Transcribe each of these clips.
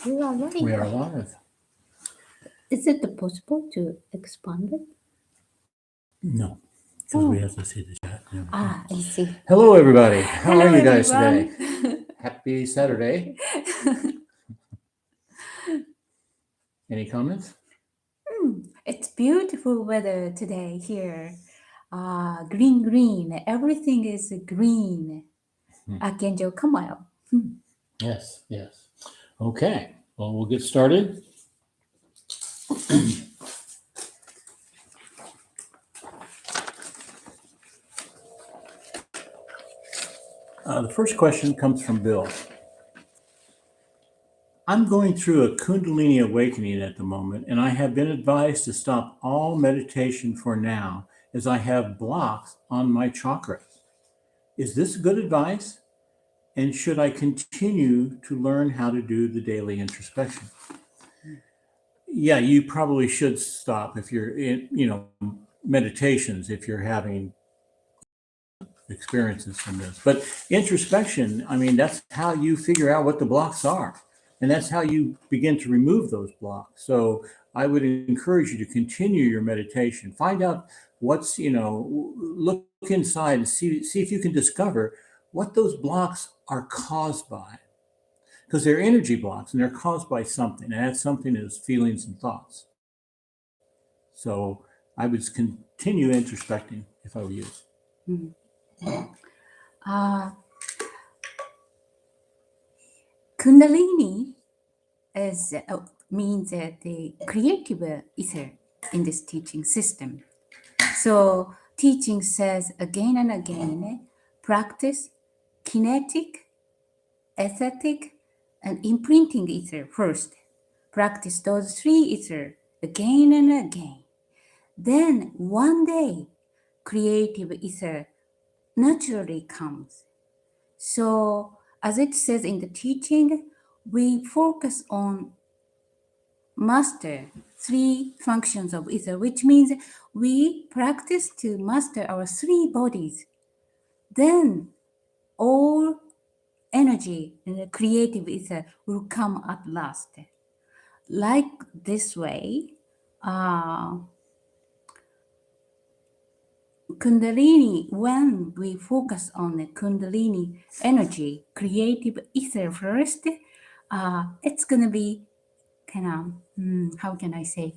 We are live. We are live. Is it possible to expand it? No, because we have to see the chat and everything. I see. Hello, everybody. How Hello, are you guys everyone. today? Happy Saturday. Any comments? It's beautiful weather today here. Green. Everything is green. 아켄조 커마요. Yes. Okay. Well, we'll get started. The first question comes from Bill. I'm going through a Kundalini awakening at the moment, and I have been advised to stop all meditation for now as I have blocks on my chakras. Is this good advice? And should I continue to learn how to do the daily introspection? Yeah, you probably should stop if you're in, meditations, if you're having experiences from this. But introspection, that's how you figure out what the blocks are. And that's how you begin to remove those blocks. So I would encourage you to continue your meditation. Find out what's, look inside and see if you can discover what those blocks are caused by. Because they're energy blocks and they're caused by something. And that something is feelings and thoughts. So I would continue introspecting if I were you. Kundalini means the creative ether in this teaching system. So teaching says again and again, practice kinetic, aesthetic, and imprinting ether first. Practice those three ether again and again. Then one day, creative ether naturally comes. So as it says in the teaching, we focus on master three functions of ether, which means we practice to master our three bodies. Then all energy in the creative ether will come at last. Like this way, Kundalini, when we focus on the Kundalini energy, creative ether first, it's going to be kind of, how can I say,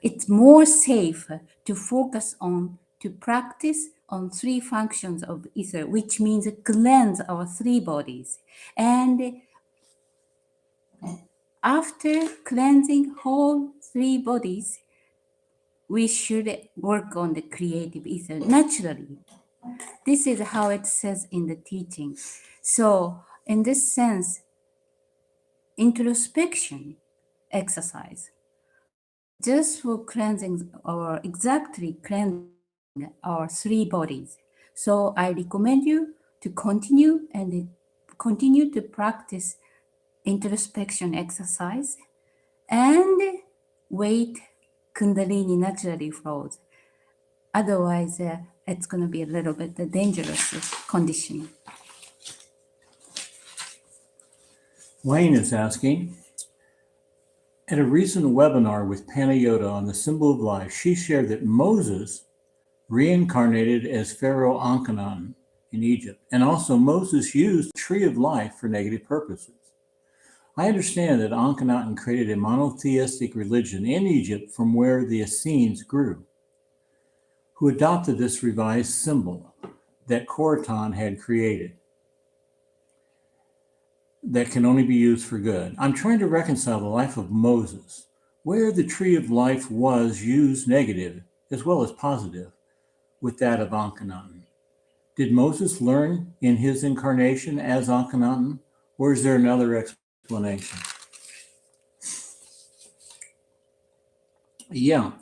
it's more safe to focus on, to practice on three functions of ether, which means cleanse our three bodies. And after cleansing whole three bodies, we should work on the creative ether naturally. This is how it says in the teaching. So in this sense, introspection exercise, just for cleansing or exactly cleansing our three bodies. So I recommend you to continue to practice introspection exercise and wait Kundalini naturally flows. Otherwise, it's going to be a little bit dangerous condition. Wayne is asking, at a recent webinar with Panayota on the symbol of life, she shared that Moses reincarnated as Pharaoh Akhenaten in Egypt, and also Moses used the tree of life for negative purposes. I understand that Akhenaten created a monotheistic religion in Egypt from where the Essenes grew, who adopted this revised symbol that Khorasan had created that can only be used for good. I'm trying to reconcile the life of Moses, where the tree of life was used negative as well as positive, with that of Akhenaten. Did Moses learn in his incarnation as Akhenaten, or is there another explanation? Yeah.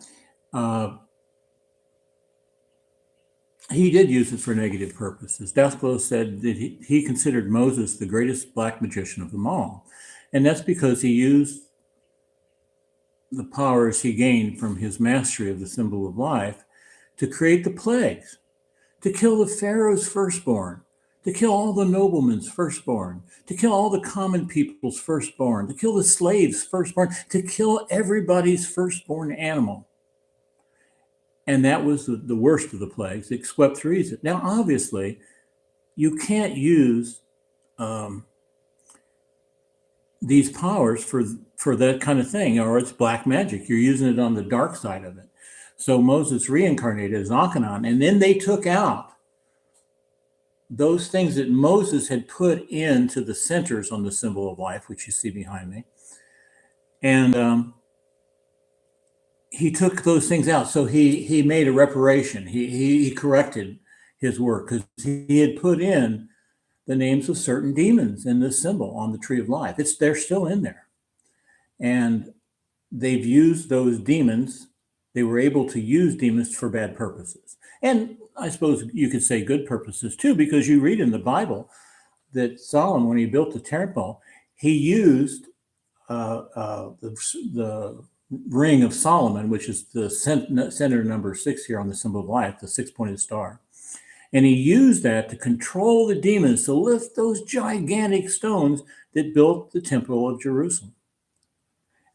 He did use it for negative purposes. Dasklo said that he considered Moses the greatest black magician of them all. And that's because he used the powers he gained from his mastery of the symbol of life to create the plagues, to kill the Pharaoh's firstborn, to kill all the noblemen's firstborn, to kill all the common people's firstborn, to kill the slaves' firstborn, to kill everybody's firstborn animal. And that was the worst of the plagues. It swept through Egypt. Now, obviously, you can't use these powers for that kind of thing, or it's black magic. You're using it on the dark side of it. So Moses reincarnated as Akhenaten, and then they took out those things that Moses had put into the centers on the symbol of life, which you see behind me. And he took those things out. So he made a reparation. He corrected his work because he had put in the names of certain demons in this symbol on the tree of life. They're still in there. And they've used those demons. They were able to use demons for bad purposes. And I suppose you could say good purposes too, because you read in the Bible that Solomon, when he built the temple, he used the ring of Solomon, which is the center number 6 here on the symbol of life, the 6-pointed star. And he used that to control the demons, to lift those gigantic stones that built the temple of Jerusalem.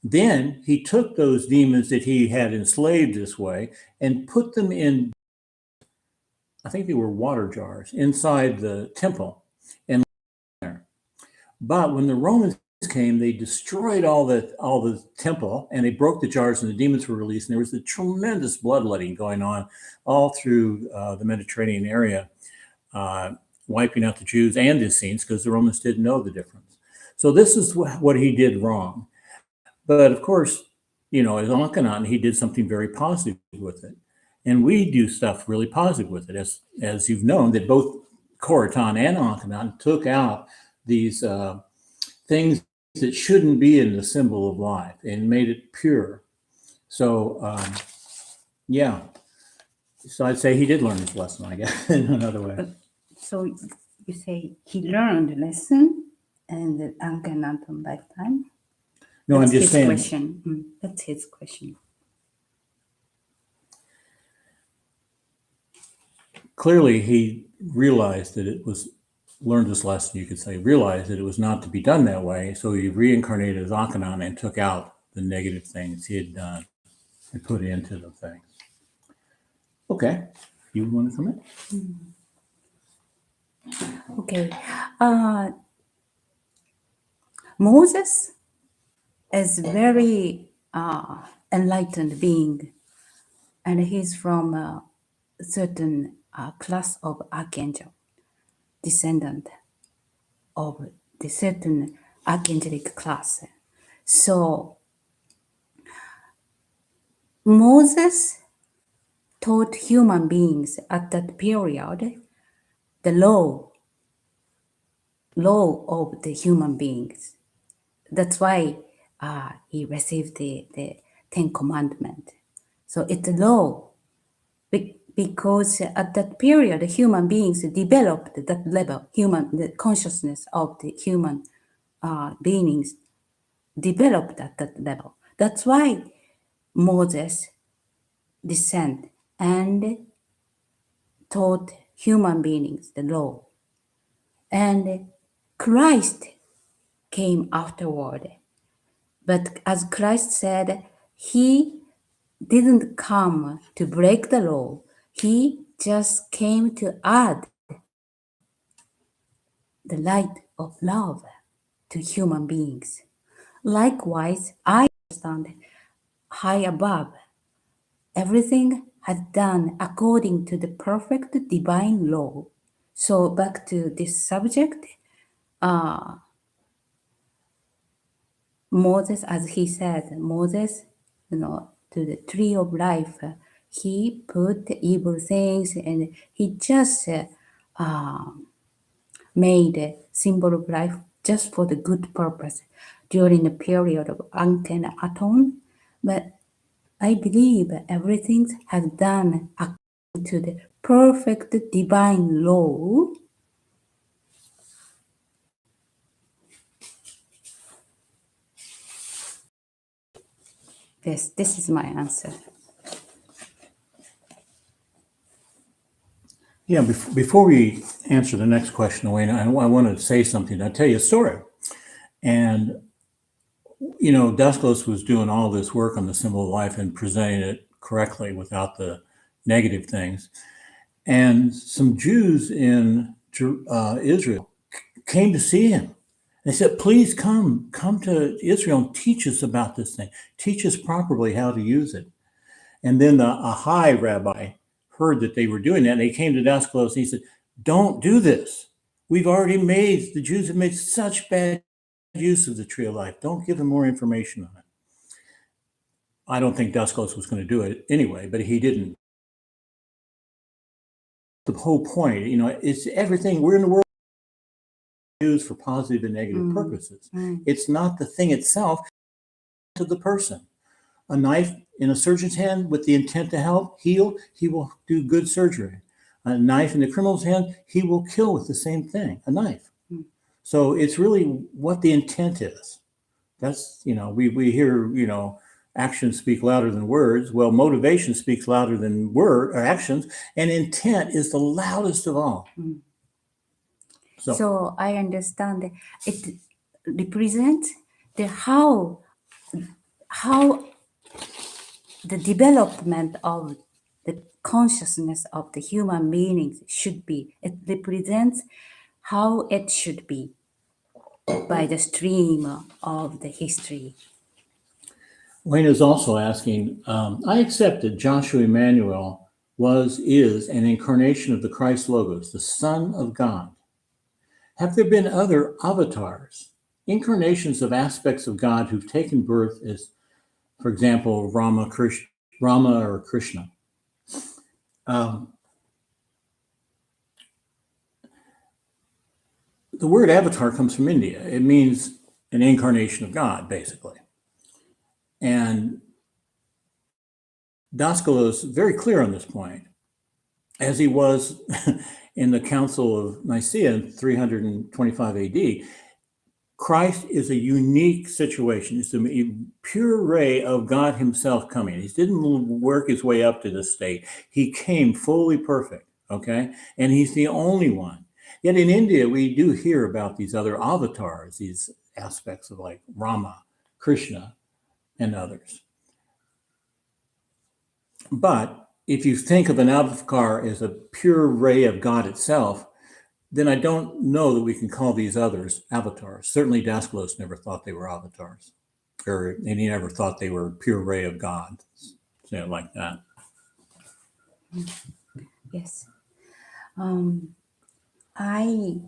Then he took those demons that he had enslaved this way and put them in, I think they were water jars, inside the temple and there. But when the Romans came, they destroyed all the temple, and they broke the jars, and the demons were released. And there was a tremendous bloodletting going on all through the Mediterranean area, wiping out the Jews and the Essenes, because the Romans didn't know the difference. So this is what he did wrong. But of course, as Akhenaten, he did something very positive with it. And we do stuff really positive with it, as you've known, that both Khorotan and Akhenaten took out these things that shouldn't be in the symbol of life and made it pure. So, yeah. So I'd say he did learn his lesson, I guess, in another way. So you say he learned the lesson and Akhenaten lifetime? No, That's I'm just his saying. Question. That's his question. Clearly, he realized that it was, learned this lesson, you could say, realized that it was not to be done that way. So he reincarnated as Akhenaten and took out the negative things he had done and put into the things. Okay. You want to come in? Okay. Moses is very enlightened being, and he's from a certain class of archangel, descendant of the certain archangelic class. So Moses taught human beings at that period the law of the human beings. That's why he received the Ten Commandments. So it's a law because at that period, human beings developed that level, the consciousness of the human beings developed at that level. That's why Moses descended and taught human beings the law. And Christ came afterward. But as Christ said, he didn't come to break the law. He just came to add the light of love to human beings. Likewise, I understand high above, everything has done according to the perfect divine law. So back to this subject, Moses, as he said, Moses, to the tree of life, he put the evil things and he just made a symbol of life just for the good purpose during the period of Akhenaten. But I believe everything has done according to the perfect divine law. Yes, this is my answer. Yeah, before we answer the next question, Wayne, I want to say something. I'll tell you a story. And, Daskalos was doing all this work on the symbol of life and presenting it correctly without the negative things. And some Jews in Israel came to see him. They said, please come to Israel and teach us about this thing. Teach us properly how to use it. And then a high rabbi heard that they were doing that. And they came to Daskalos and he said, don't do this. The Jews have made such bad use of the tree of life. Don't give them more information on it. I don't think Daskalos was going to do it anyway, but he didn't. The whole point, it's everything. We're in the world used for positive and negative purposes. It's not the thing itself, to the person. A knife in a surgeon's hand with the intent to help heal, he will do good surgery. A knife in the criminal's hand, he will kill with the same thing, a knife. So it's really what the intent is. That's, we hear, actions speak louder than words. Well, motivation speaks louder than actions, and intent is the loudest of all. So I understand it represents how the development of the consciousness of the human beings should be. It represents how it should be by the stream of the history. Wayne is also asking, I accept that Joshua Emmanuel is an incarnation of the Christ Logos, the Son of God. Have there been other avatars, incarnations of aspects of God who've taken birth as, for example, Rama or Krishna? The word avatar comes from India. It means an incarnation of God, basically. And Daskalos is very clear on this point, as he was in the Council of Nicaea in 325 AD. Christ is a unique situation. It's a pure ray of God himself coming. He didn't work his way up to this state. He came fully perfect, okay? And he's the only one. Yet in India, we do hear about these other avatars, these aspects of like Rama, Krishna, and others. But if you think of an avatar as a pure ray of God itself, then I don't know that we can call these others avatars. Certainly Daskalos never thought they were avatars, and he never thought they were a pure ray of God, say it like that. Yes. I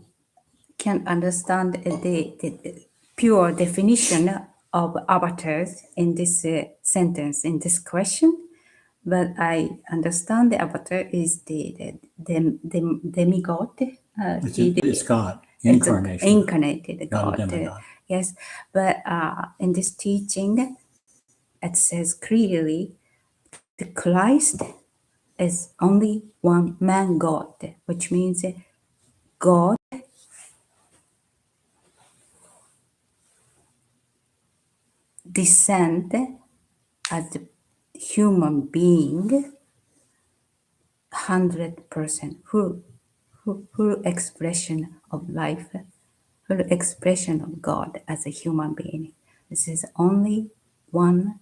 can understand the pure definition of avatars in this sentence, in this question, but I understand the avatar is the demigod. It's God, incarnation. It's incarnated God. God. Yes, but in this teaching, it says clearly the Christ is only one man God, which means God descend as a human being, 100% full expression of life, full expression of God as a human being. This is only one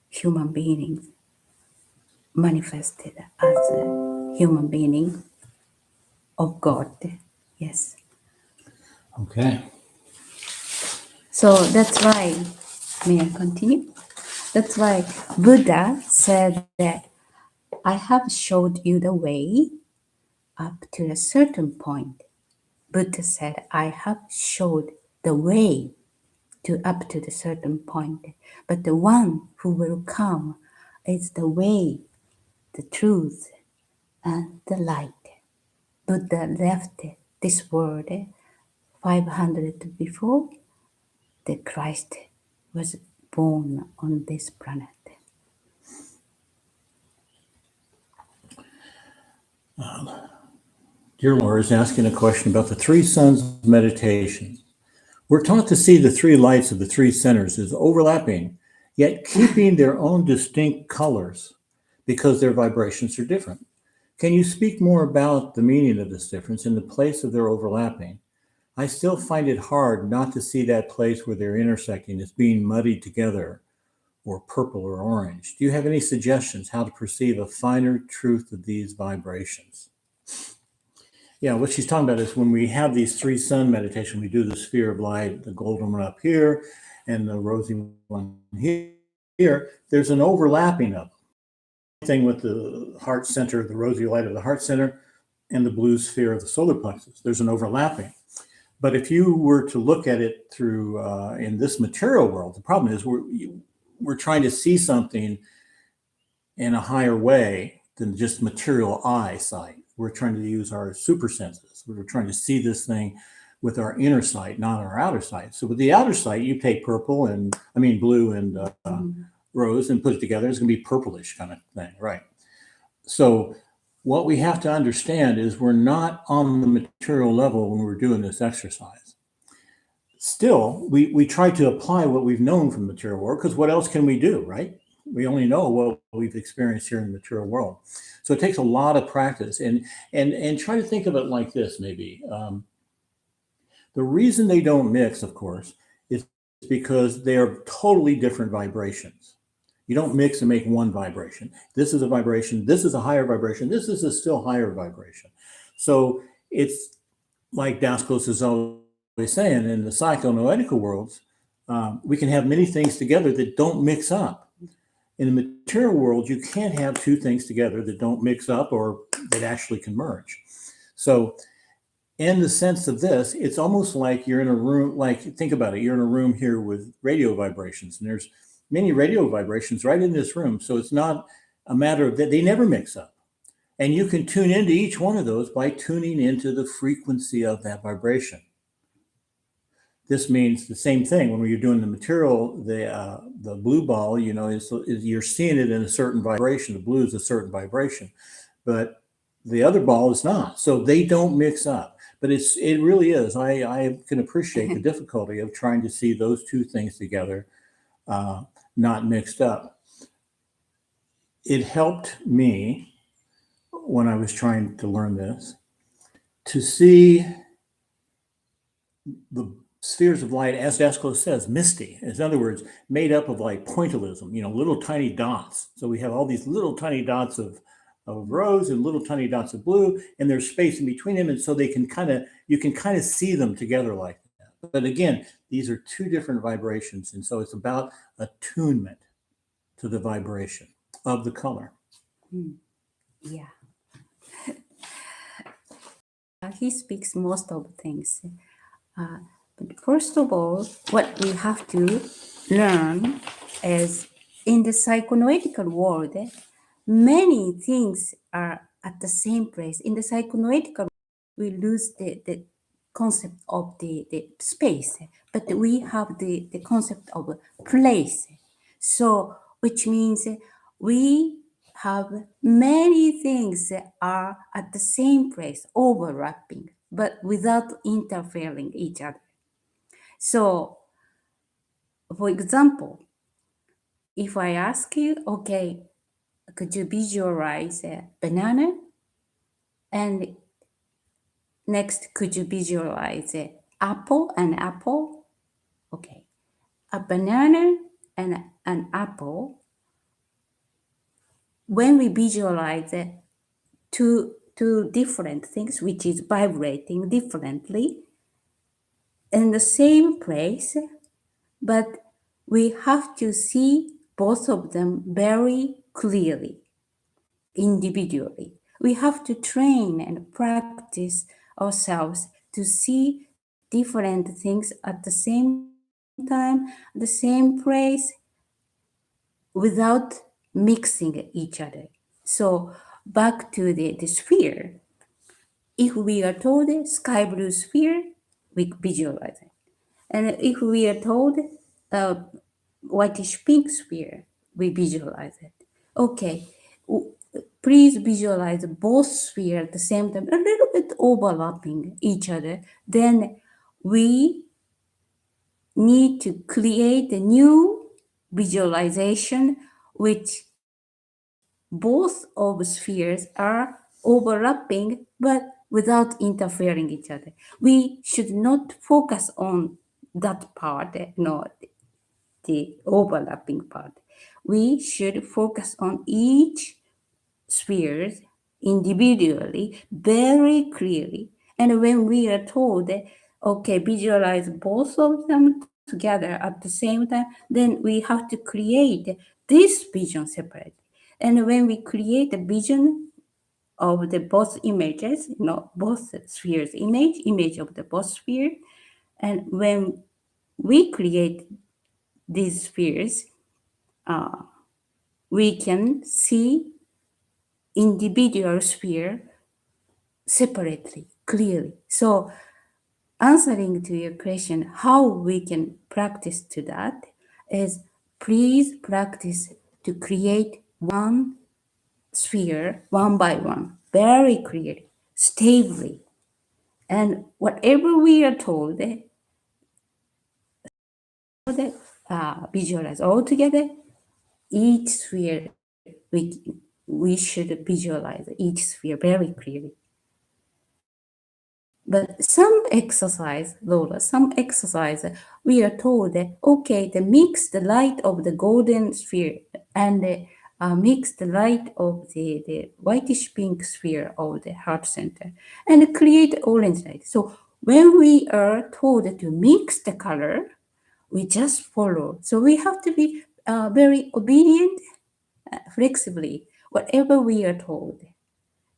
human being manifested as a human being of God. Yes. Okay. So that's why, may I continue? That's why Buddha said that I have showed you the way up to a certain point. Buddha said, I have showed the way up to the certain point. But the one who will come is the way, the truth, and the light. Buddha left this world 500 before the Christ was born on this planet. Dear Laura is asking a question about the three sons meditation. We're taught to see the three lights of the three centers as overlapping, yet keeping their own distinct colors because their vibrations are different. Can you speak more about the meaning of this difference and the place of their overlapping? I still find it hard not to see that place where they're intersecting as being muddied together or purple or orange. Do you have any suggestions how to perceive a finer truth of these vibrations? Yeah, what she's talking about is when we have these three sun meditation, we do the sphere of light, the golden one up here, and the rosy one here. There's an overlapping of them. Thing with the heart center, the rosy light of the heart center, and the blue sphere of the solar plexus. There's an overlapping. But if you were to look at it through in this material world, the problem is we're trying to see something in a higher way than just material eyesight. We're trying to use our super senses. We're trying to see this thing with our inner sight, not our outer sight. So with the outer sight, you take blue and rose and put it together. It's going to be purplish kind of thing, right? So what we have to understand is we're not on the material level when we're doing this exercise. Still, we try to apply what we've known from the material world, because what else can we do, right? We only know what we've experienced here in the material world. So it takes a lot of practice, and try to think of it like this, maybe. The reason they don't mix, of course, is because they are totally different vibrations. You don't mix and make one vibration. This is a vibration, this is a higher vibration, this is a still higher vibration. So it's like Daskos is always saying, in the psychoanalytical worlds, we can have many things together that don't mix up. In the material world, you can't have two things together that don't mix up or that actually can merge. So in the sense of this, it's almost like you're in a room, like think about it, you're in a room here with radio vibrations, and there's many radio vibrations right in this room. So it's not a matter of that, they never mix up. And you can tune into each one of those by tuning into the frequency of that vibration. This means the same thing when you're doing the material, the blue ball, is you're seeing it in a certain vibration. The blue is a certain vibration, but the other ball is not. So they don't mix up. But it really is. I can appreciate the difficulty of trying to see those two things together, not mixed up. It helped me when I was trying to learn this to see the spheres of light, as Daskos says, misty. In other words, made up of like pointillism, little tiny dots. So we have all these little tiny dots of rose and little tiny dots of blue, and there's space in between them. And so you can kind of see them together like that. But again, these are two different vibrations. And so it's about attunement to the vibration of the color. Yeah. He speaks most of things. But first of all, what we have to learn is in the psychoanalytical world, many things are at the same place. In the psychoanalytical, we lose the concept of the space, but we have the concept of place. So, which means we have many things that are at the same place, overlapping, but without interfering each other. So, for example, if I ask you, okay, could you visualize a banana? And next, could you visualize an apple? Okay, a banana and an apple. When we visualize two different things, which is vibrating differently in the same place, but we have to see both of them very clearly, individually. We have to train and practice ourselves to see different things at the same time, the same place, without mixing each other. So back to the sphere. If we are told sky blue sphere, we visualize it. And if we are told whitish pink sphere, we visualize it. Okay, please visualize both spheres at the same time, a little bit overlapping each other. Then we need to create a new visualization which both of spheres are overlapping, but without interfering each other. We should not focus on that part, the overlapping part. We should focus on each spheres individually, very clearly. And when we are told, okay, visualize both of them together at the same time, then we have to create this vision separately. And when we create a vision of the both images, both spheres image of the both sphere, and when we create these spheres, we can see individual sphere separately, clearly. So answering to your question, how we can practice to that is please practice to create one sphere one by one, very clearly, stably. And whatever we are told, visualize all together, each sphere, we should visualize each sphere very clearly. But some exercise, Lola, we are told that, okay, mix the light of the golden sphere and mix the light of the whitish pink sphere of the heart center and create orange light. So when we are told to mix the color, we just follow. So we have to be very obedient, flexibly, whatever we are told.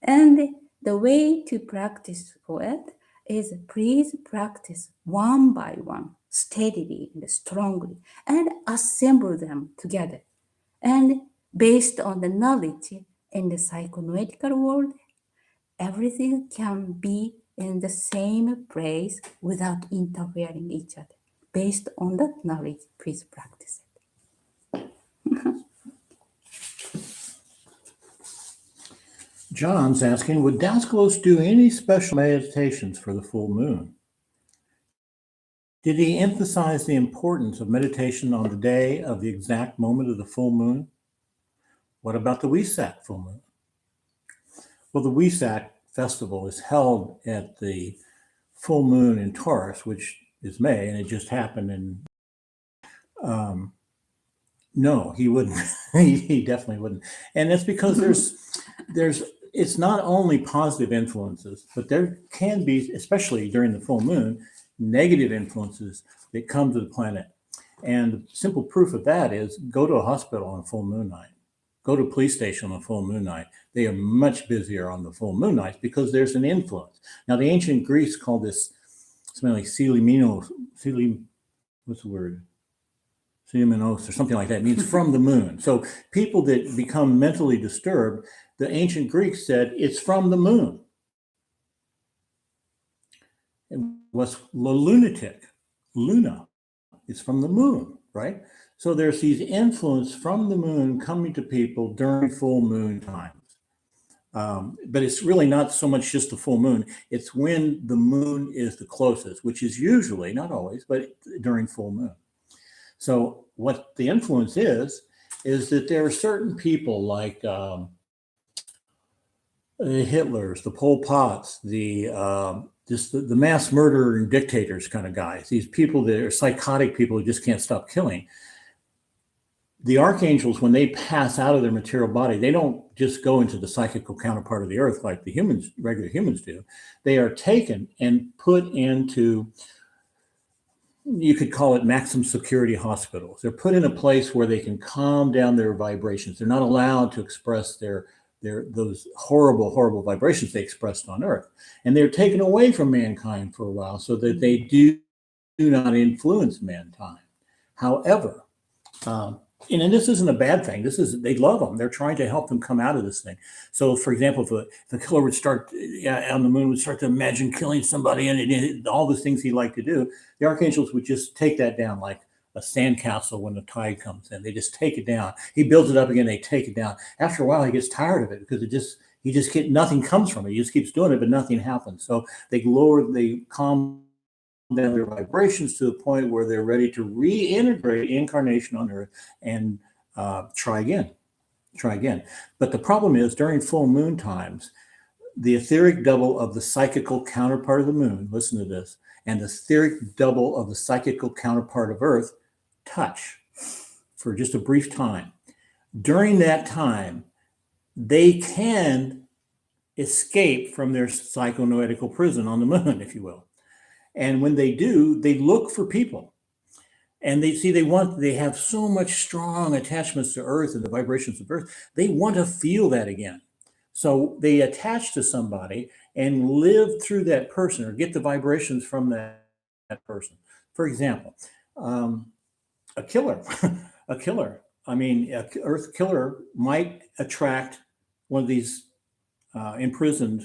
And the way to practice for it is please practice one by one, steadily and strongly, and assemble them together. And based on the knowledge in the psychoanalytical world, everything can be in the same place without interfering each other. Based on that knowledge, please practice it. John's asking, would Daskalos do any special meditations for the full moon? Did he emphasize the importance of meditation on the day of the exact moment of the full moon? What about the Wesak full moon? Well, the Wesak festival is held at the full moon in Taurus, which is May, and it just happened in no, he wouldn't. He definitely wouldn't. And that's because it's not only positive influences, but there can be, especially during the full moon, negative influences that come to the planet. And simple proof of that is go to a hospital on a full moon night, go to a police station on a full moon night. They are much busier on the full moon nights because there's an influence. Now, the ancient Greeks called this something like what's the word? Or something like that. It means from the moon. So people that become mentally disturbed, the ancient Greeks said it's from the moon. It was lunatic. Luna is from the moon, right? So there's these influence from the moon coming to people during full moon times. But it's really not so much just the full moon. It's when the moon is the closest, which is usually, not always, but during full moon. So what the influence is that there are certain people like the Hitlers, the Pol Pots, the mass murderer and dictators kind of guys, these people that are psychotic people who just can't stop killing. The archangels, when they pass out of their material body, they don't just go into the psychical counterpart of the earth like the humans, regular humans do. They are taken and put into, you could call it maximum security hospitals. They're put in a place where they can calm down their vibrations. They're not allowed to express those horrible vibrations they expressed on Earth. And they're taken away from mankind for a while so that they do not influence mankind. However, and this isn't a bad thing. They love them. They're trying to help them come out of this thing. So, for example, if the killer would start on the moon, would start to imagine killing somebody and all the things he liked to do, the archangels would just take that down like a sandcastle when the tide comes in. They just take it down. He builds it up again. They take it down. After a while, he gets tired of it because nothing comes from it. He just keeps doing it, but nothing happens. So they calm down their vibrations to the point where they're ready to reintegrate incarnation on Earth and try again. But the problem is during full moon times, the etheric double of the psychical counterpart of the moon, listen to this, and the etheric double of the psychical counterpart of Earth touch for just a brief time. During that time, they can escape from their psychonoetical prison on the moon, if you will. And when they do, they look for people. And they have so much strong attachments to Earth and the vibrations of Earth. They want to feel that again. So they attach to somebody and live through that person or get the vibrations from that person. For example, a killer, a killer. I mean, a Earth killer might attract one of these imprisoned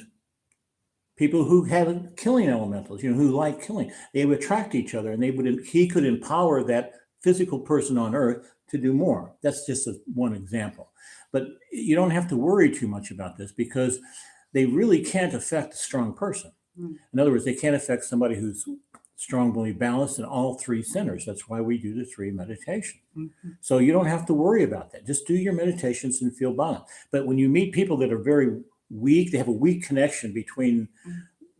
people who have killing elementals, who like killing. They would attract each other, and he could empower that physical person on Earth to do more. That's just one example. But you don't have to worry too much about this because they really can't affect a strong person. In other words, they can't affect somebody who's strongly balanced in all three centers. That's why we do the three meditation. So you don't have to worry about that. Just do your meditations and feel balanced. But when you meet people that are very weak, they have a weak connection between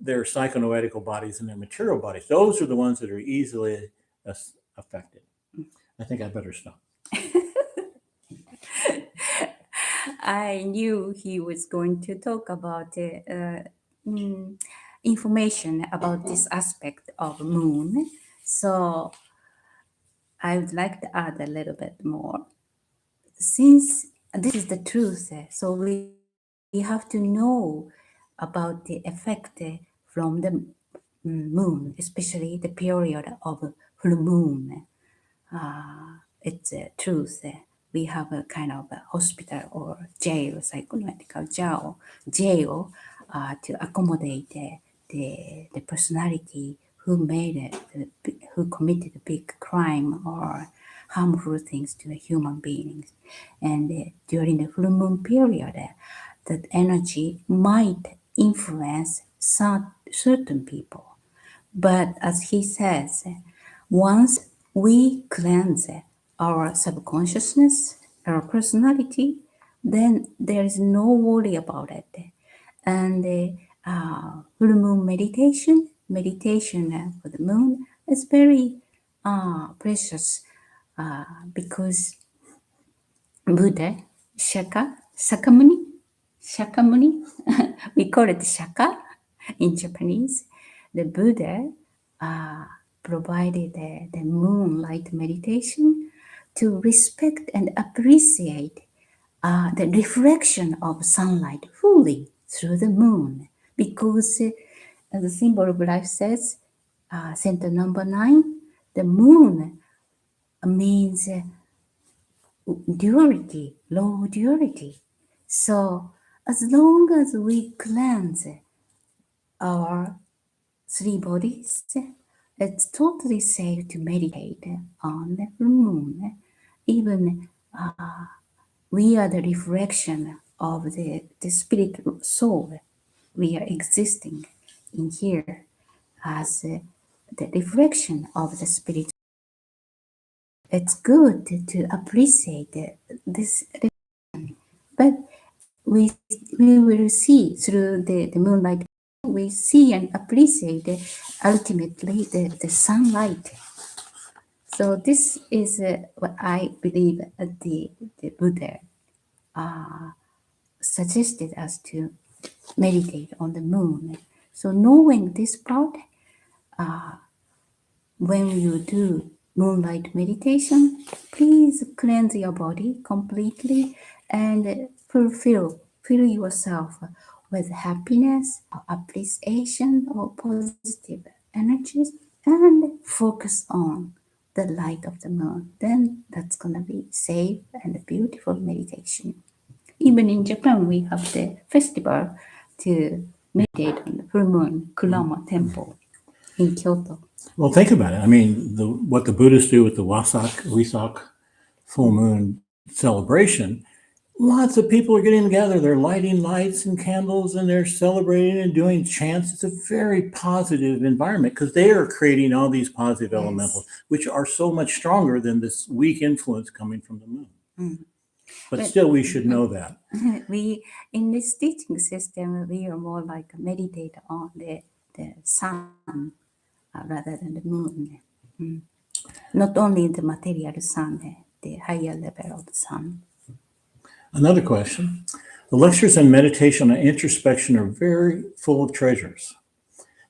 their psychonoetical bodies and their material bodies. Those are the ones that are easily affected. I think I better stop. I knew he was going to talk about information about this aspect of moon. So I would like to add a little bit more. Since this is the truth, so we have to know about the effect from the moon, especially the period of full moon. It's a truth. We have a kind of a hospital or jail, psychoanalytical jail to accommodate the personality who made it, who committed a big crime or harmful things to the human beings. And during the full moon period, that energy might influence certain people. But as he says, once we cleanse our subconsciousness, our personality, then there is no worry about it. And full moon meditation for the moon is very precious because Buddha, Shakyamuni, we call it Shaka in Japanese. The Buddha provided the moonlight meditation to respect and appreciate the reflection of sunlight fully through the moon, because the symbol of life says, center number 9, the moon means duality, low duality. So as long as we cleanse our three bodies, it's totally safe to meditate on the full moon. Even we are the reflection of the spirit soul. We are existing in here as the reflection of the spirit. It's good to appreciate this reflection, but we will see through the moonlight. We see and appreciate ultimately the sunlight. So this is what I believe the Buddha suggested us to meditate on the moon. So knowing this part, when you do moonlight meditation, please cleanse your body completely and fill yourself with happiness, appreciation, or positive energies, and focus on the light of the moon. Then that's gonna be safe and beautiful meditation. Even in Japan, we have the festival to meditate on the full moon, Kurama Temple in Kyoto. Well, think about it. I mean, what the Buddhists do with the Wesak full moon celebration, lots of people are getting together. They're lighting lights and candles and they're celebrating and doing chants. It's a very positive environment because they are creating all these positive elementals, which are so much stronger than this weak influence coming from the moon. But But still, we should know that. we in this teaching system, we are more like meditate on the sun rather than the moon. Mm. Not only the material sun, the higher level of the sun. Another question. The lectures on meditation and introspection are very full of treasures.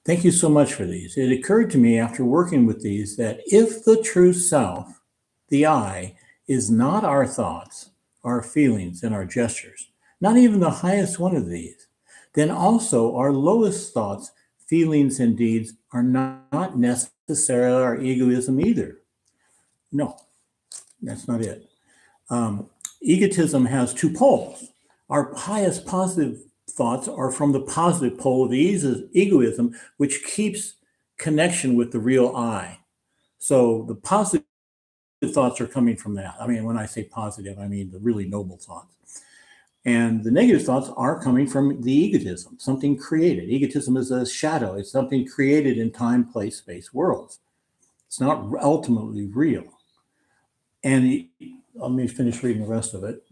Thank you so much for these. It occurred to me after working with these that if the true self, the I, is not our thoughts, our feelings, and our gestures, not even the highest one of these, then also our lowest thoughts, feelings, and deeds are not necessarily our egoism either. No, that's not it. Egotism has two poles. Our highest positive thoughts are from the positive pole of egoism, which keeps connection with the real I. So the positive thoughts are coming from that. I mean, when I say positive, I mean the really noble thoughts. And the negative thoughts are coming from the egotism, something created. Egotism is a shadow, it's something created in time, place, space, worlds. It's not ultimately real. And let me finish reading the rest of it.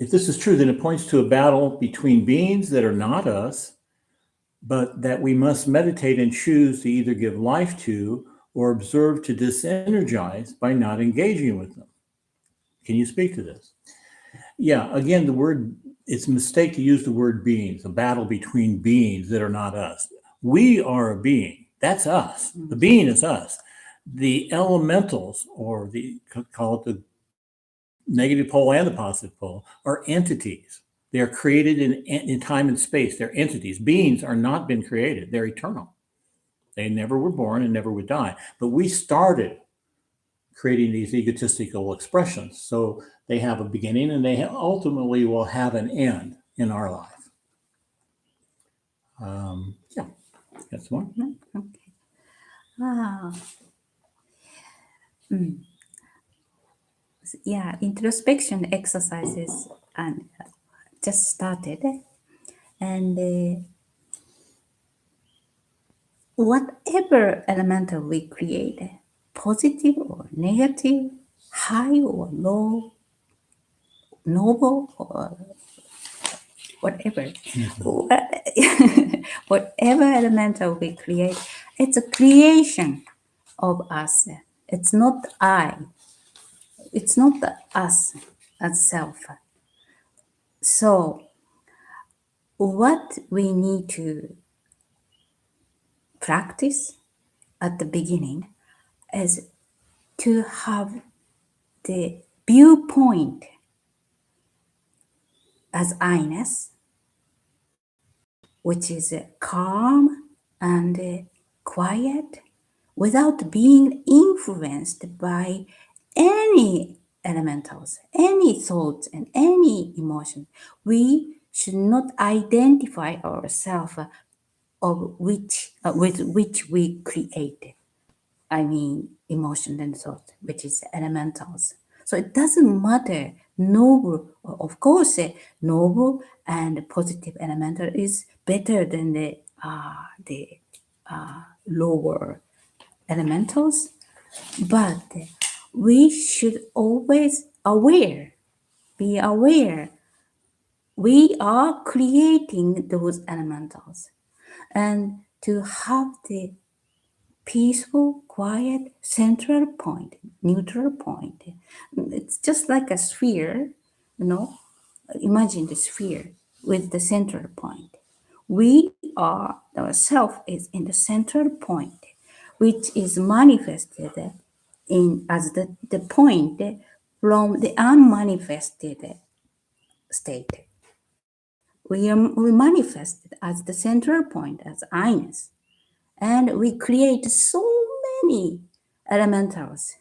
If this is true, then it points to a battle between beings that are not us, but that we must meditate and choose to either give life to or observe to disenergize by not engaging with them. Can you speak to this? Yeah, again, it's a mistake to use the word beings, a battle between beings that are not us. We are a being. That's us. The being is us. The elementals, or call it the negative pole and the positive pole, are entities. They are created in time and space. They're entities. Beings are not been created. They're eternal. They never were born and never would die. But we started creating these egotistical expressions. So they have a beginning and they ultimately will have an end in our life. Yeah, that's one. Okay. Wow. Yeah, introspection exercises and just started, and whatever elemental we create, positive or negative, high or low, noble or whatever, whatever elemental we create, it's a creation of us. It's not I. It's not the us as self. So what we need to practice at the beginning is to have the viewpoint as I-ness, which is calm and quiet, without being influenced by any elementals, any thoughts, and any emotion. We should not identify ourselves with which we create. I mean, emotion and thought, which is elementals. So it doesn't matter. Noble, of course, noble and positive elemental is better than the lower elementals, but we should always be aware. We are creating those elementals, and to have the peaceful, quiet, central point, neutral point. It's just like a sphere, you know. Imagine the sphere with the central point. We are, ourself is in the central point, which is manifested in as the point from the unmanifested state. We manifested as the central point, as I-ness. And we create so many elementals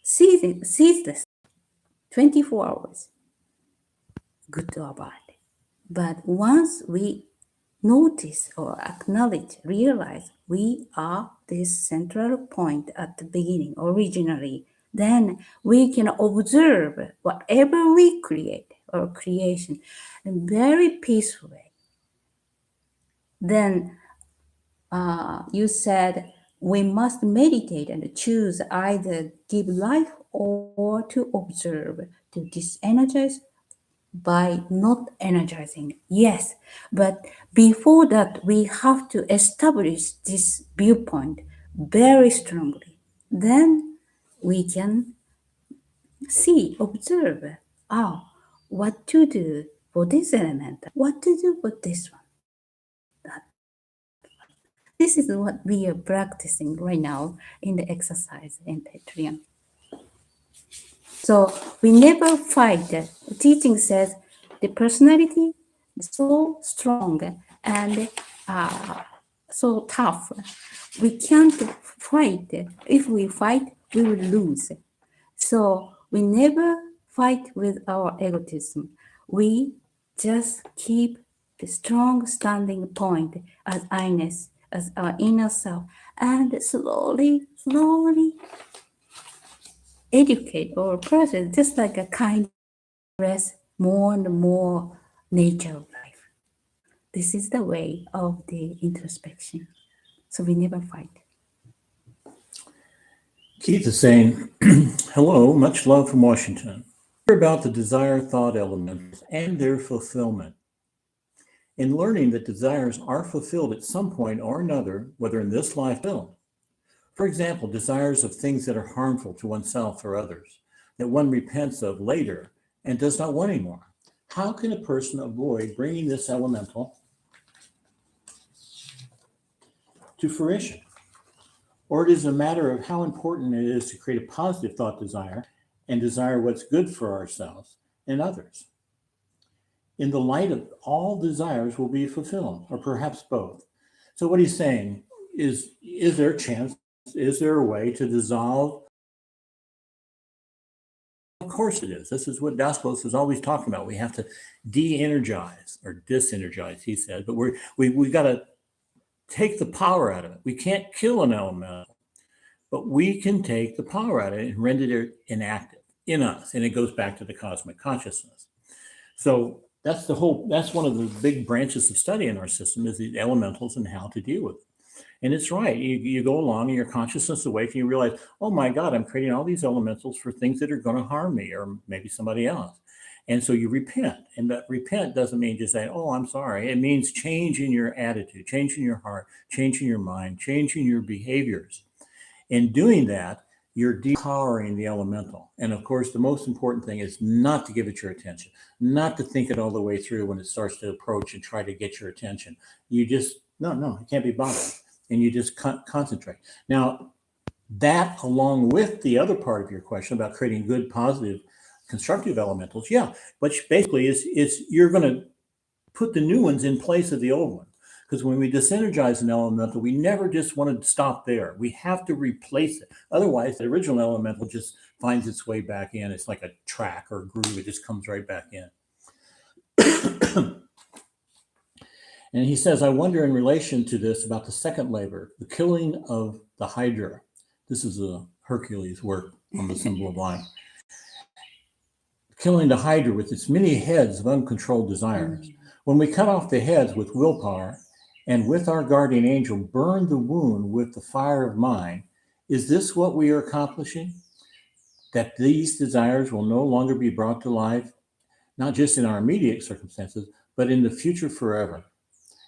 ceaseless, 24 hours, good or bad. But once we notice or acknowledge, realize we are this central point at the beginning, originally, then we can observe whatever we create or creation in very peaceful way. Then you said we must meditate and choose either give life or to observe, to disenergize by not energizing. Yes, but before that, we have to establish this viewpoint very strongly. Then we can see, observe, oh, what to do for this element, what to do for this one, that one. This is what we are practicing right now in the exercise in Patreon. So we never fight. The teaching says the personality is so strong and uh, so tough. We can't fight. If we fight, we will lose. So we never fight with our egotism. We just keep the strong standing point as I-ness, as our inner self, and slowly, slowly educate our process, just like a kindness, express more and more nature of life. This is the way of the introspection. So we never fight. Keith is saying, hello, much love from Washington. Hear about the desire thought elements and their fulfillment. In learning that desires are fulfilled at some point or another, whether in this life or next. For example, desires of things that are harmful to oneself or others, that one repents of later and does not want anymore. How can a person avoid bringing this elemental to fruition? Or it is a matter of how important it is to create a positive thought desire and desire what's good for ourselves and others. In the light of all desires will be fulfilled, or perhaps both. So what he's saying is there a chance, is there a way to dissolve? Of course it is. This is what Daspos is always talking about. We have to de-energize or disenergize, he said, but we got to take the power out of it. We can't kill an elemental, but we can take the power out of it and render it inactive in us. And it goes back to the cosmic consciousness. So that's one of the big branches of study in our system is the elementals and how to deal with it. And it's right. You go along and your consciousness awake and you realize, oh my God, I'm creating all these elementals for things that are going to harm me or maybe somebody else. And so you repent. And that repent doesn't mean just saying, oh, I'm sorry. It means changing your attitude, changing your heart, changing your mind, changing your behaviors. In doing that, you're depowering the elemental. And of course, the most important thing is not to give it your attention, not to think it all the way through when it starts to approach and try to get your attention. You just, no, it can't be bothered. And you just concentrate. Now, that along with the other part of your question about creating good, positive, constructive elementals, yeah, but basically is you're going to put the new ones in place of the old ones. Because when we disenergize an elemental, we never just want to stop there. We have to replace it. Otherwise, the original elemental just finds its way back in. It's like a track or a groove. It just comes right back in. And he says, I wonder in relation to this about the second labor, the killing of the Hydra. This is a Hercules work on the symbol of life. Killing the Hydra with its many heads of uncontrolled desires. When we cut off the heads with willpower and with our guardian angel burn the wound with the fire of mind, is this what we are accomplishing? That these desires will no longer be brought to life, not just in our immediate circumstances, but in the future forever.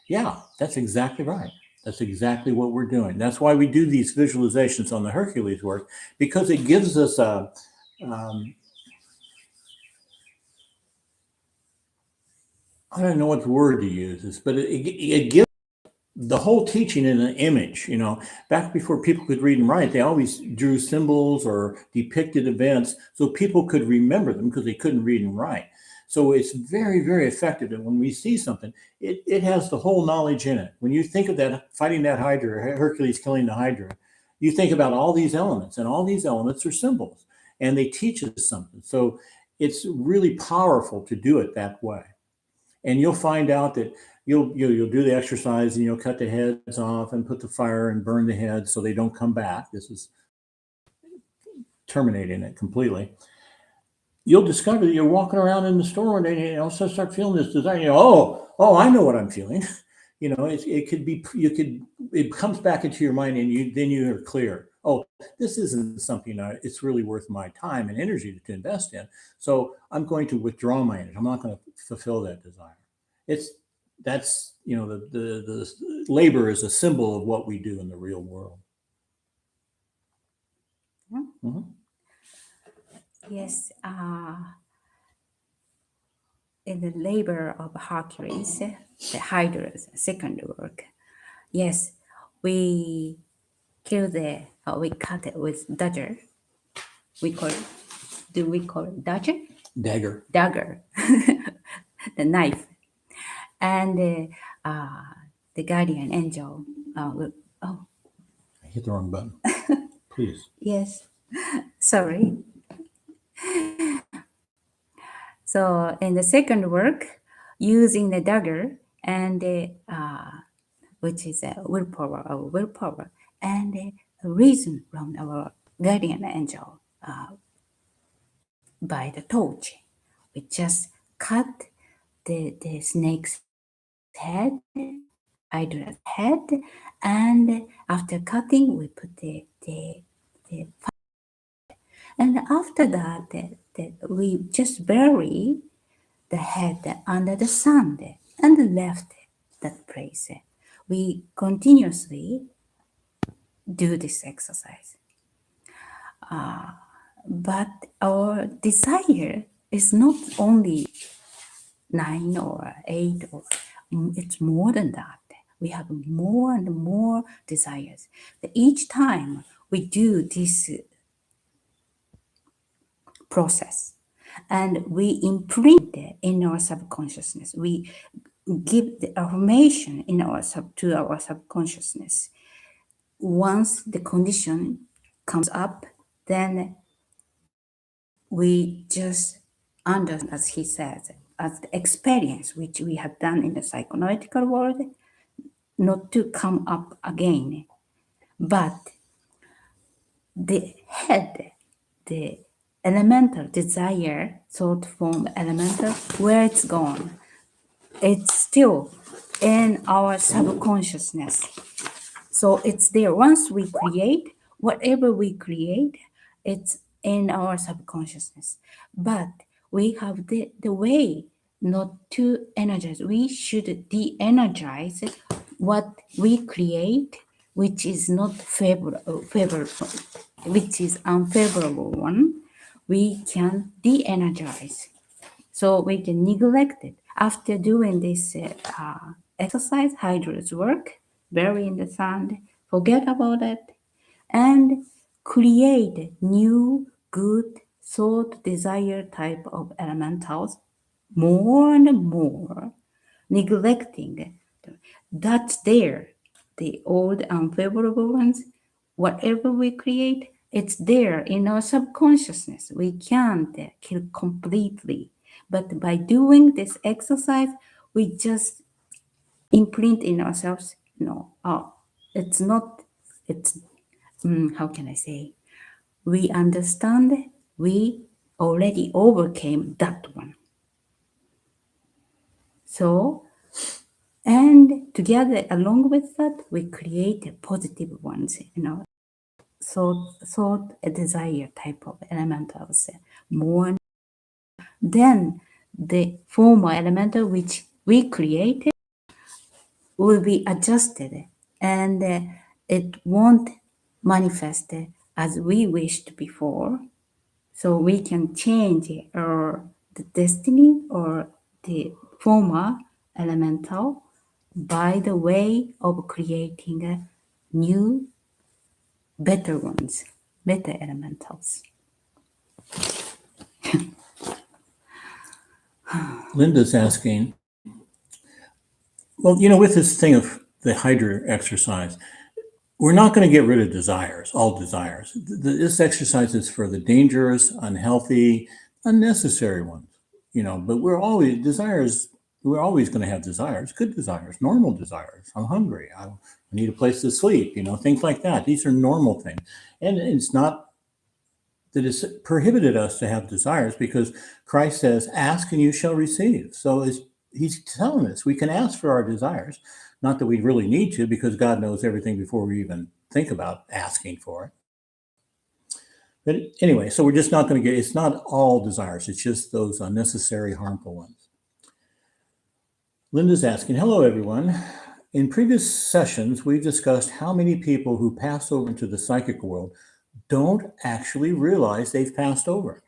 Yeah, that's exactly right. That's exactly what we're doing. That's why we do these visualizations on the Hercules work, because it gives us a, I don't know what the word to use, but it gives the whole teaching in an image. You know, back before people could read and write, they always drew symbols or depicted events so people could remember them because they couldn't read and write. So it's very, very effective. And when we see something, it has the whole knowledge in it. When you think of that, fighting that Hydra, Hercules killing the Hydra, you think about all these elements, and all these elements are symbols, and they teach us something. So it's really powerful to do it that way. And you'll find out that you'll do the exercise and you'll cut the heads off and put the fire and burn the heads so they don't come back. This is terminating it completely. You'll discover that you're walking around in the store one day and you also start feeling this desire. You know, oh, I know what I'm feeling. it could be, it comes back into your mind, and then you are clear. Oh, this isn't something it's really worth my time and energy to invest in. So I'm going to withdraw my energy. I'm not going to fulfill that desire. It's that's the labor is a symbol of what we do in the real world. Yeah. Mhm. Yes. In the labor of Hercules, the Hydra's second work. Yes, we kill we cut it with dagger. We call it dagger? Dagger. Dagger, the knife. And the guardian angel, oh, I hit the wrong button. Please. yes, sorry. So in the second work, using the dagger and which is a willpower, and reason from our guardian angel by the torch. We just cut the snake's head, Hydra's head, and after cutting, we put the and after that, we just bury the head under the sand and left that place. We continuously do this exercise. But our desire is not only 9 or 8, or it's more than that. We have more and more desires. Each time we do this process and we imprint it in our subconsciousness, we give the affirmation to our subconsciousness. Once the condition comes up, then we just understand, as he says, as the experience which we have done in the psychoanalytical world, not to come up again. But the head, the elemental desire, thought form elemental, where it's gone, it's still in our subconsciousness. So it's there. Once we create, whatever we create, it's in our subconsciousness. But we have the way not to energize. We should de-energize what we create, which is not favorable, which is unfavorable one. We can de-energize. So we can neglect it. After doing this exercise, Hydra's work, bury in the sand, forget about it, and create new, good, thought, desire type of elementals more and more, neglecting. That's there. The old unfavorable ones, whatever we create, it's there in our subconsciousness. We can't kill completely. But by doing this exercise, we just imprint in ourselves, it's not, it's, how can I say? We understand we already overcame that one. So, and together, along with that, we create positive ones, thought, a desire type of elementals more. Then the former elemental which we created will be adjusted, and it won't manifest as we wished before. So we can change the destiny or the former elemental by the way of creating new, better ones, better elementals. Linda's asking, well, with this thing of the Hydra exercise, we're not going to get rid of desires, all desires. This exercise is for the dangerous, unhealthy, unnecessary ones, but we're always going to have desires, good desires, normal desires. I'm hungry. I need a place to sleep, things like that. These are normal things. And it's not that it's prohibited us to have desires, because Christ says, ask and you shall receive. So he's telling us we can ask for our desires. Not that we really need to, because God knows everything before we even think about asking for it. But anyway, so we're just not going to get, it's not all desires, it's just those unnecessary, harmful ones. Linda's asking, hello, everyone. In previous sessions, we've discussed how many people who pass over into the psychic world don't actually realize they've passed over,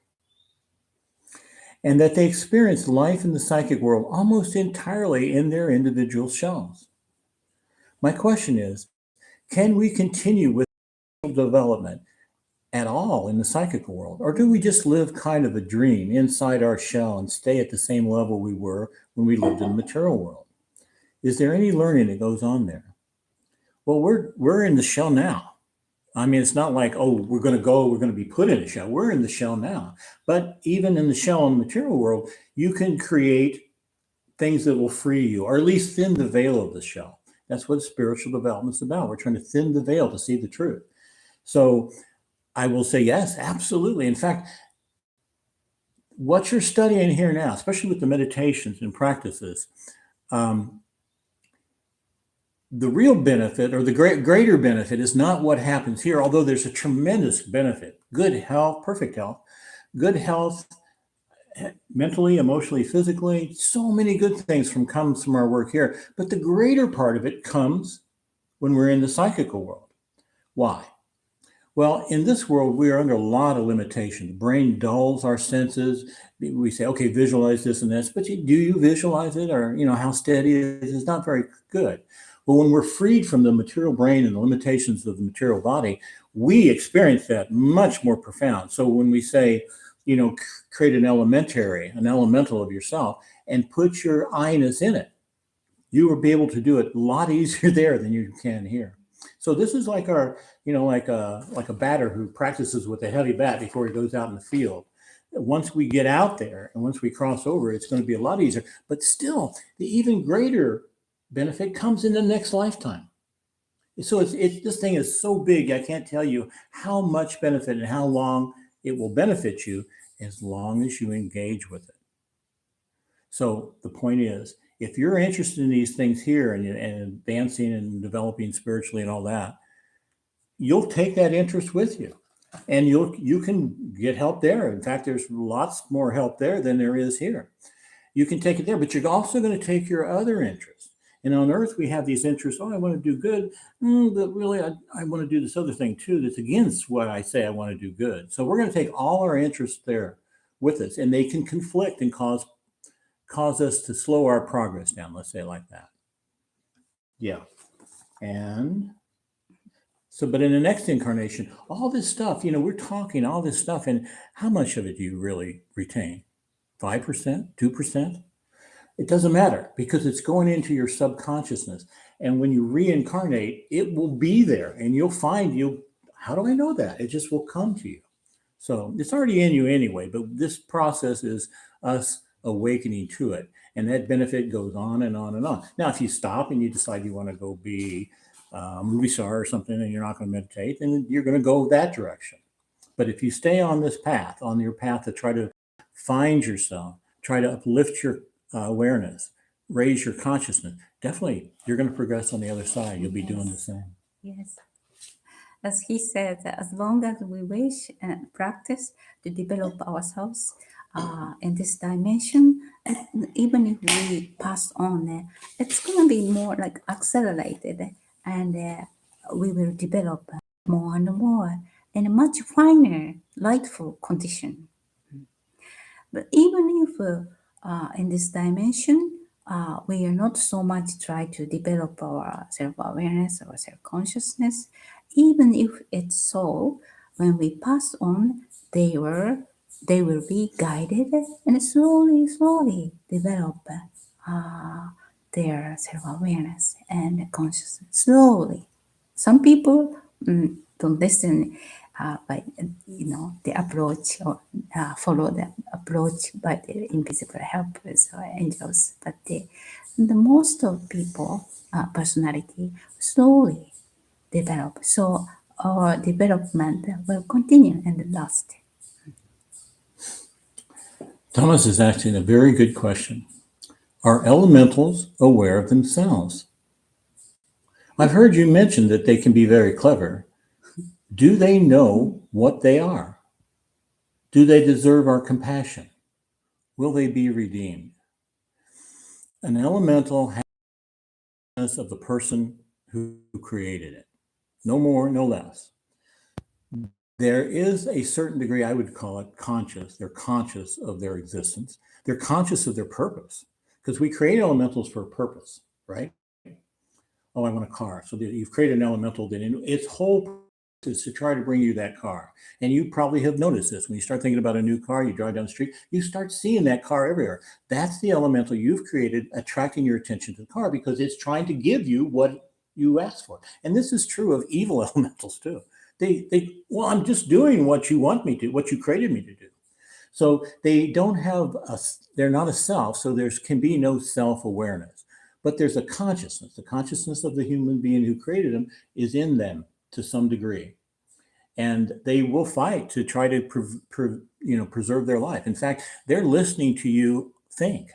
and that they experience life in the psychic world almost entirely in their individual shells. My question is, can we continue with development at all in the psychic world? Or do we just live kind of a dream inside our shell and stay at the same level we were when we lived in the material world? Is there any learning that goes on there? Well, we're in the shell now. I mean, it's not like, oh, we're going to be put in a shell. We're in the shell now. But even in the shell in the material world, you can create things that will free you, or at least thin the veil of the shell. That's what spiritual development is about. We're trying to thin the veil to see the truth. So I will say, yes, absolutely. In fact, what you're studying here now, especially with the meditations and practices, the real benefit, or the greater benefit, is not what happens here, although there's a tremendous benefit. Good health, perfect health, good health, mentally, emotionally, physically, so many good things comes from our work here. But the greater part of it comes when we're in the psychical world. Why? Well, in this world, we are under a lot of limitation. The brain dulls our senses. We say, okay, visualize this and this, but do you visualize it? Or, how steady it is? It's not very good. But when we're freed from the material brain and the limitations of the material body, we experience that much more profound. So when we say, create an elemental of yourself and put your I-ness in it, you will be able to do it a lot easier there than you can here. So this is like like a batter who practices with a heavy bat before he goes out in the field. Once we get out there and once we cross over, it's going to be a lot easier. But still, the even greater benefit comes in the next lifetime. So it's this thing is so big, I can't tell you how much benefit and how long it will benefit you, as long as you engage with it. So the point is, if you're interested in these things here and advancing and developing spiritually and all that, you'll take that interest with you, and you can get help there. In fact, there's lots more help there than there is here. You can take it there, but you're also going to take your other interests. And on earth, we have these interests. Oh, I want to do good, but really, I want to do this other thing too that's against what I say I want to do good. So we're going to take all our interests there with us, and they can conflict and cause us to slow our progress down. Let's say it like that. Yeah. And so, but in the next incarnation, all this stuff, we're talking all this stuff, and how much of it do you really retain? 5%, 2%? It doesn't matter, because it's going into your subconsciousness. And when you reincarnate, it will be there, and you'll find how do I know that? It just will come to you. So it's already in you anyway, but this process is us awakening to it. And that benefit goes on and on and on. Now, if you stop and you decide you want to go be a movie star or something, and you're not going to meditate, then you're going to go that direction. But if you stay on this path, on your path to try to find yourself, try to uplift your awareness, raise your consciousness, definitely you're going to progress on the other side. You'll be doing the same. Yes. As he said, as long as we wish and practice to develop ourselves in this dimension, even if we pass on, it's going to be more like accelerated, and we will develop more and more in a much finer, lightful condition. But even if in this dimension, we are not so much try to develop our self-awareness or self-consciousness, even if it's so, when we pass on, they will be guided and slowly develop their self-awareness and consciousness. Slowly. Some people don't listen by the approach, or follow the approach by the invisible helpers or angels, but the most of people personality slowly develop. So our development will continue and last. Thomas is asking a very good question. Are elementals aware of themselves? I've heard you mention that they can be very clever. Do they know what they are? Do they deserve our compassion? Will they be redeemed? An elemental has of the person who created it. No more, no less. There is a certain degree, I would call it conscious. They're conscious of their existence. They're conscious of their purpose because we create elementals for a purpose, right? Oh, I want a car. So you've created an elemental that its whole purpose is to try to bring you that car. And you probably have noticed this. When you start thinking about a new car, you drive down the street, you start seeing that car everywhere. That's the elemental you've created attracting your attention to the car because it's trying to give you what you asked for. And this is true of evil elementals too. Well, I'm just doing what you want me to, what you created me to do. So they don't have they're not a self, so there can be no self-awareness. But there's a consciousness. The consciousness of the human being who created them is in them to some degree. And they will fight to try to preserve their life. In fact, they're listening to you think.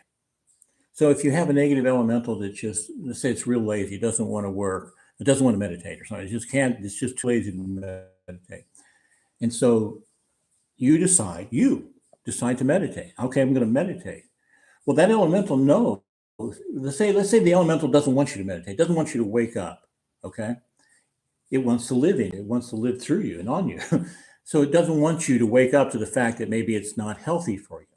So if you have a negative elemental that just, let's say it's real lazy, it doesn't want to work, it doesn't want to meditate or something, it just can't, it's just too lazy to meditate. And so you decide to meditate. Okay, I'm going to meditate. Well, that elemental knows. Let's say the elemental doesn't want you to meditate, doesn't want you to wake up. Okay, it wants to live in you. It wants to live through you and on you. So it doesn't want you to wake up to the fact that maybe it's not healthy for you.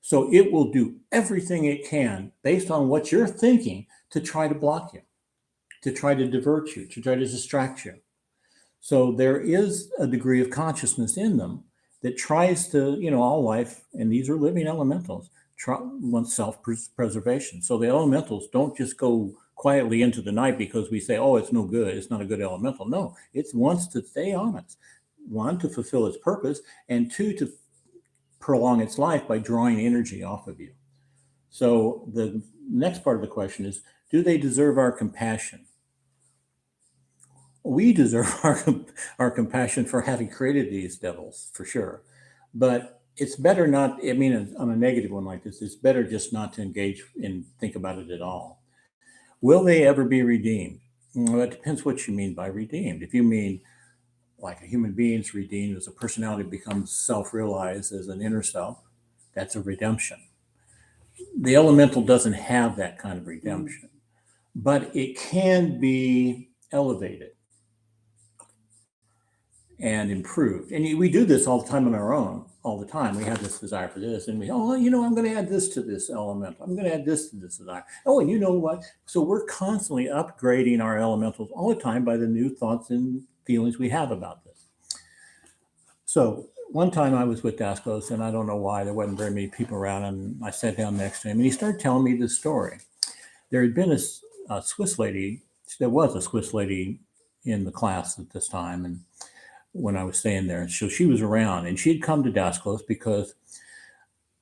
So it will do everything it can based on what you're thinking to try to block you, to try to divert you, to try to distract you. So there is a degree of consciousness in them that tries to, all life, and these are living elementals, want self-preservation. So the elementals don't just go quietly into the night because we say, oh, it's no good, it's not a good elemental. No, it wants to stay on us. One, to fulfill its purpose, and two, to prolong its life by drawing energy off of you. So the next part of the question is, do they deserve our compassion? We deserve our compassion for having created these devils, for sure. But it's better not, I mean, on a negative one like this, it's better just not to engage and think about it at all. Will they ever be redeemed? Well, it depends what you mean by redeemed. If you mean like a human being's redeemed as a personality becomes self-realized as an inner self, that's a redemption. The elemental doesn't have that kind of redemption, but it can be elevated and improved. And we do this all the time on our own, all the time. We have this desire for this, and I'm going to add this to this element. I'm going to add this to this desire. Oh, and you know what? So we're constantly upgrading our elementals all the time by the new thoughts and feelings we have about this. So one time I was with Daskos, and I don't know why, there wasn't very many people around, and I sat down next to him, and he started telling me this story. There had been a Swiss lady, there was a Swiss lady in the class at this time, and when I was staying there. So she was around, and she'd come to Daskos because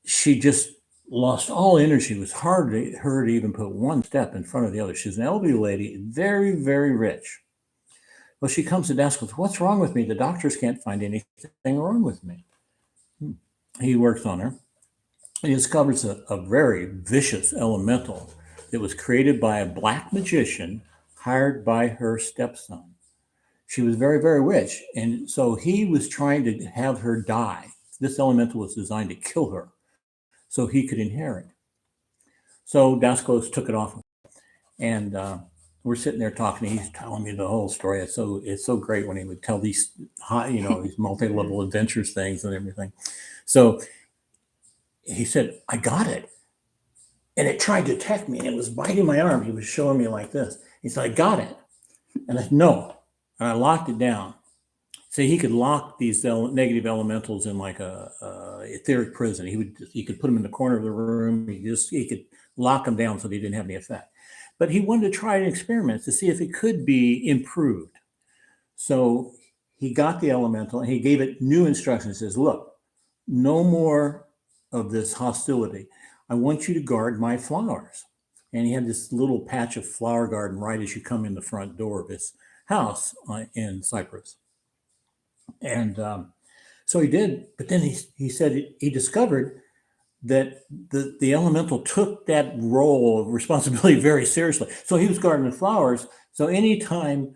she just lost all energy. It was hard for her to even put one step in front of the other. She's an elderly lady, very, very rich. Well, she comes to Daskos, what's wrong with me? The doctors can't find anything wrong with me. He works on her. He discovers a very vicious elemental that was created by a black magician hired by her stepson. She was very, very rich. And so he was trying to have her die. This elemental was designed to kill her so he could inherit. So Daskos took it off. And we're sitting there talking. He's telling me the whole story. It's so great when he would tell these these multi-level adventures things and everything. So he said, I got it. And it tried to attack me. And it was biting my arm. He was showing me like this. He said, I got it. And I said, no. And I locked it down. So he could lock these negative elementals in like a etheric prison. He could put them in the corner of the room. He could lock them down so they didn't have any effect. But he wanted to try an experiment to see if it could be improved. So he got the elemental and he gave it new instructions. He says, look, no more of this hostility. I want you to guard my flowers. And he had this little patch of flower garden right as you come in the front door of his house in Cyprus. And so he did, but then he said he discovered that the elemental took that role of responsibility very seriously. So he was gardening flowers. So anytime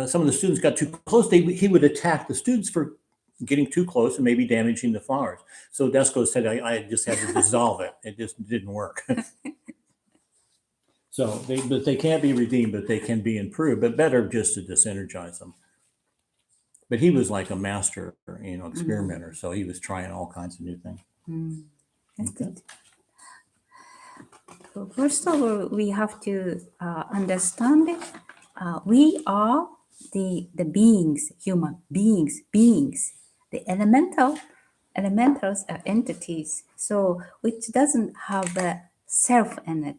some of the students got too close, he would attack the students for getting too close and maybe damaging the flowers. So Desco said, I just had to dissolve it. It just didn't work. So they can't be redeemed, but they can be improved, but better just to disenergize them. But he was like a master, experimenter. So he was trying all kinds of new things. That's Okay. good. So first of all, we have to understand we are the beings, human beings, the elementals are entities, so which doesn't have a self in it.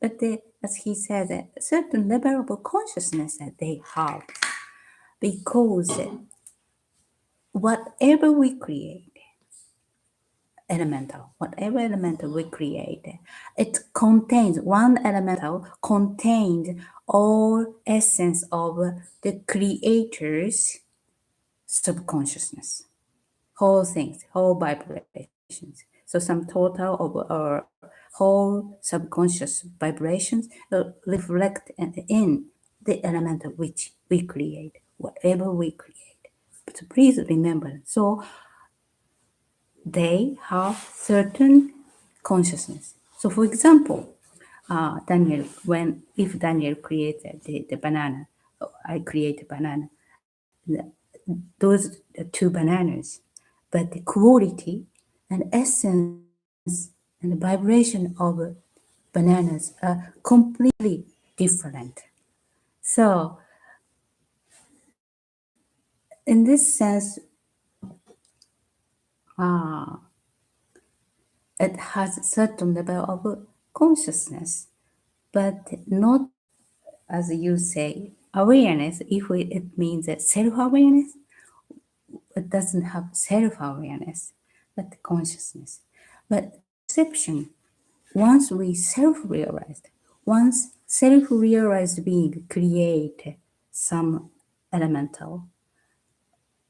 But as he said, a certain level of consciousness that they have, because whatever we create, whatever elemental we create, it contains, one elemental contains all essence of the creator's subconsciousness, whole things, whole vibrations. So some total of our whole subconscious vibrations reflect in the elemental which we create, whatever we create. But please remember, so they have certain consciousness. So for example, Daniel, if Daniel created the banana, I create a banana, those are two bananas, but the quality and essence and the vibration of bananas are completely different. So in this sense, it has a certain level of consciousness, but not, as you say, awareness. If it means that self-awareness, it doesn't have self-awareness, but consciousness. But perception, once we self-realized, once self-realized being create some elemental,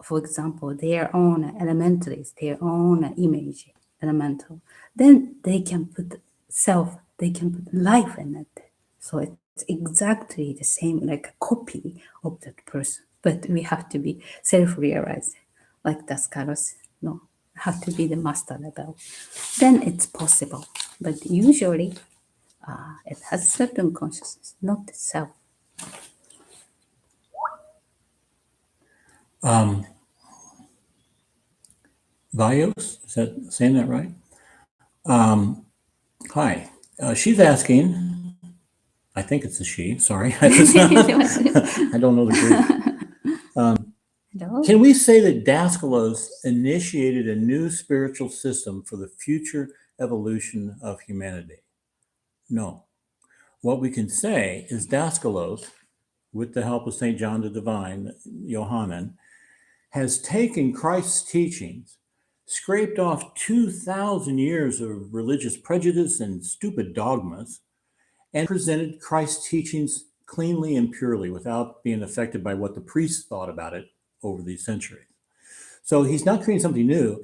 for example, their own elementaries, their own image elemental, then they can put they can put life in it. So it's exactly the same, like a copy of that person. But we have to be self-realized, like Daskalos. No, have to be the master level. Then it's possible. But usually, it has certain consciousness, not the self. Vios, is that saying that right? Hi. She's asking, I think it's a she, sorry. If it's not, I don't know the Greek. Hello? Can we say that Daskalos initiated a new spiritual system for the future evolution of humanity? No. What we can say is Daskalos, with the help of St. John the Divine, Yohanan, has taken Christ's teachings, scraped off 2,000 years of religious prejudice and stupid dogmas, and presented Christ's teachings cleanly and purely without being affected by what the priests thought about it over these centuries. So he's not creating something new.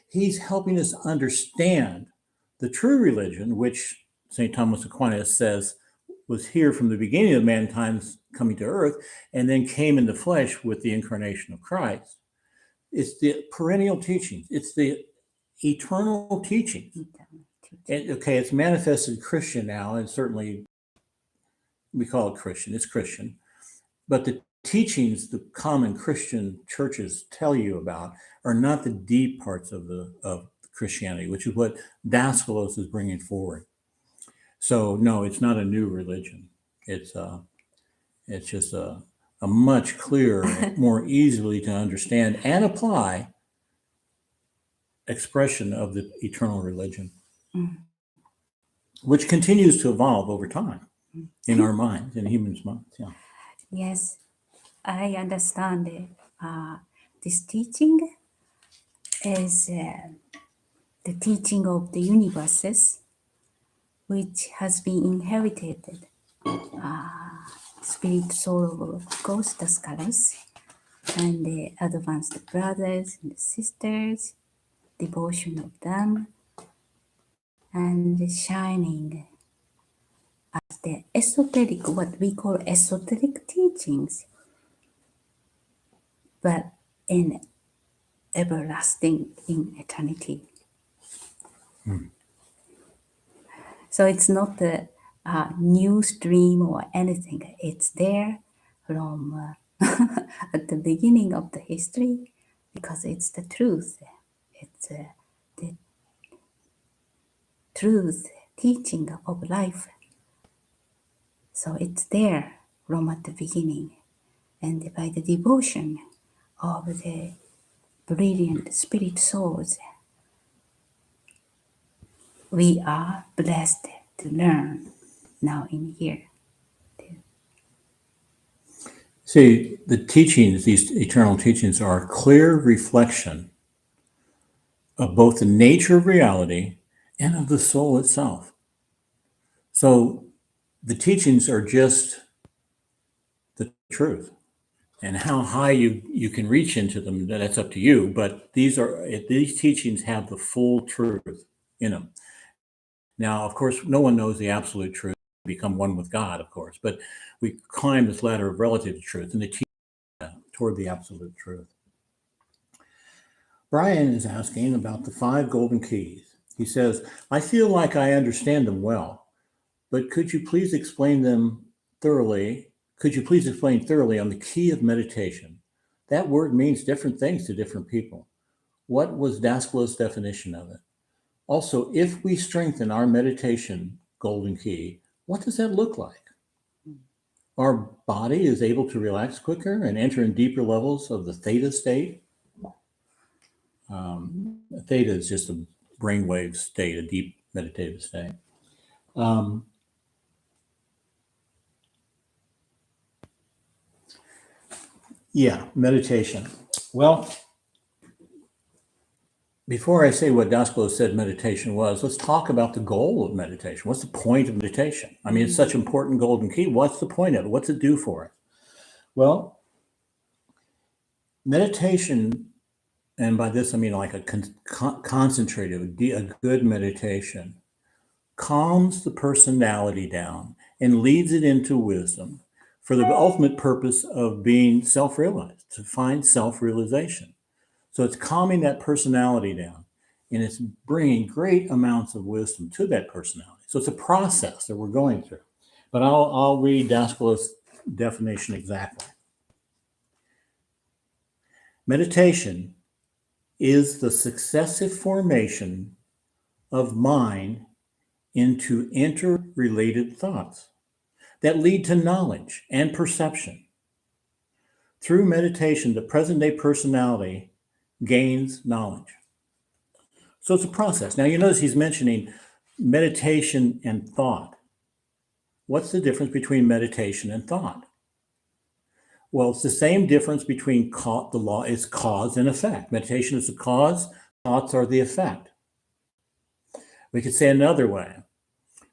He's helping us understand the true religion, which St. Thomas Aquinas says was here from the beginning of mankind's coming to earth and then came in the flesh with the incarnation of Christ. It's the perennial teachings. It's the eternal teachings. Okay, it's manifested Christian now, and certainly we call it Christian. It's Christian. But the teachings the common Christian churches tell you about are not the deep parts of Christianity, which is what Daskalos is bringing forward. So no, it's not a new religion. It's just a much clearer, more easily to understand and apply expression of the eternal religion, which continues to evolve over time in our minds, in humans' minds. Yeah. Yes, I understand it. This teaching is the teaching of the universes, which has been inherited. Spirit soul of course, the scholars, and the advanced brothers and sisters, devotion of them. and shining as the esoteric, what we call esoteric teachings, but in everlasting in eternity. So it's not a new stream or anything. It's there from at the beginning of the history because it's the truth. It's the truth teaching of life. So it's there from at the beginning. And by the devotion of the brilliant spirit souls, we are blessed to learn now in here. See, the teachings, these eternal teachings, are a clear reflection of both the nature of reality and of the soul itself. So the teachings are just the truth. And how high you can reach into them, that's up to you. But these teachings have the full truth in them. Now, of course, no one knows the absolute truth. Become one with God, of course. But we climb this ladder of relative truth, and the teaching toward the absolute truth. Brian is asking about the 5 golden keys. He says, I feel like I understand them well, but could you please explain them thoroughly? Could you please explain thoroughly on the key of meditation? That word means different things to different people. What was Daskalo's definition of it? Also, if we strengthen our meditation golden key, what does that look like? Our body is able to relax quicker and enter in deeper levels of the theta state. Theta is just a brainwave state, a deep meditative state. Yeah, meditation. Well, before I say what Daskalo said meditation was, let's talk about the goal of meditation. What's the point of meditation? I mean, it's such an important golden key. What's the point of it? What's it do for us? Well, meditation, and by this I mean like a concentrated, a good meditation, calms the personality down and leads it into wisdom for the ultimate purpose of being self-realized, to find self-realization. So it's calming that personality down, and it's bringing great amounts of wisdom to that personality. So it's a process that we're going through. But I'll read Daskalo's definition exactly. Meditation is the successive formation of mind into interrelated thoughts that lead to knowledge and perception. Through meditation, the present-day personality gains knowledge. So it's a process. Now, you notice he's mentioning meditation and thought. What's the difference between meditation and thought? Well, it's the same difference between the law is cause and effect. Meditation is the cause, thoughts are the effect. We could say another way.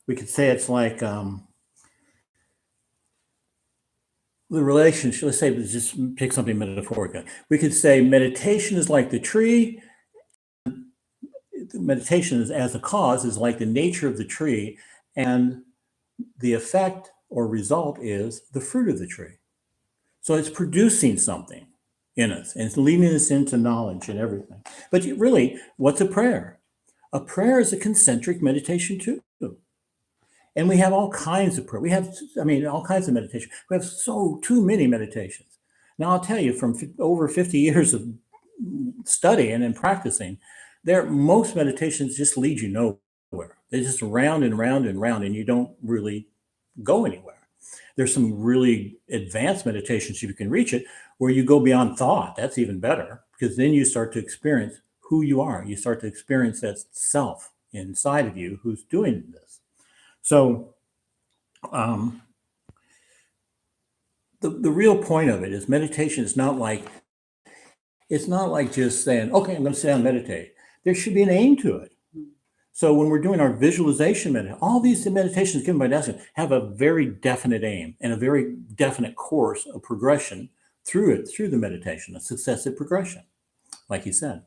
We could say it's like the relationship. Let's say, just pick something metaphorical. We could say meditation is like the tree. Meditation is, as a cause, is like the nature of the tree, and the effect or result is the fruit of the tree. So it's producing something in us, and it's leading us into knowledge and everything. But really, what's a prayer? A prayer is a concentric meditation too. And we have all kinds of prayer. We have, all kinds of meditation. We have too many meditations. Now, I'll tell you, from over 50 years of studying and practicing, most meditations just lead you nowhere. They just round and round and round, and you don't really go anywhere. There's some really advanced meditations, if you can reach it, where you go beyond thought. That's even better, because then you start to experience who you are. You start to experience that self inside of you who's doing this. So the real point of it is meditation is not like just saying, okay, I'm going to sit down and meditate. There should be an aim to it. So when we're doing our visualization meditation, all these meditations given by Daskalo have a very definite aim and a very definite course of progression through the meditation, a successive progression, like he said.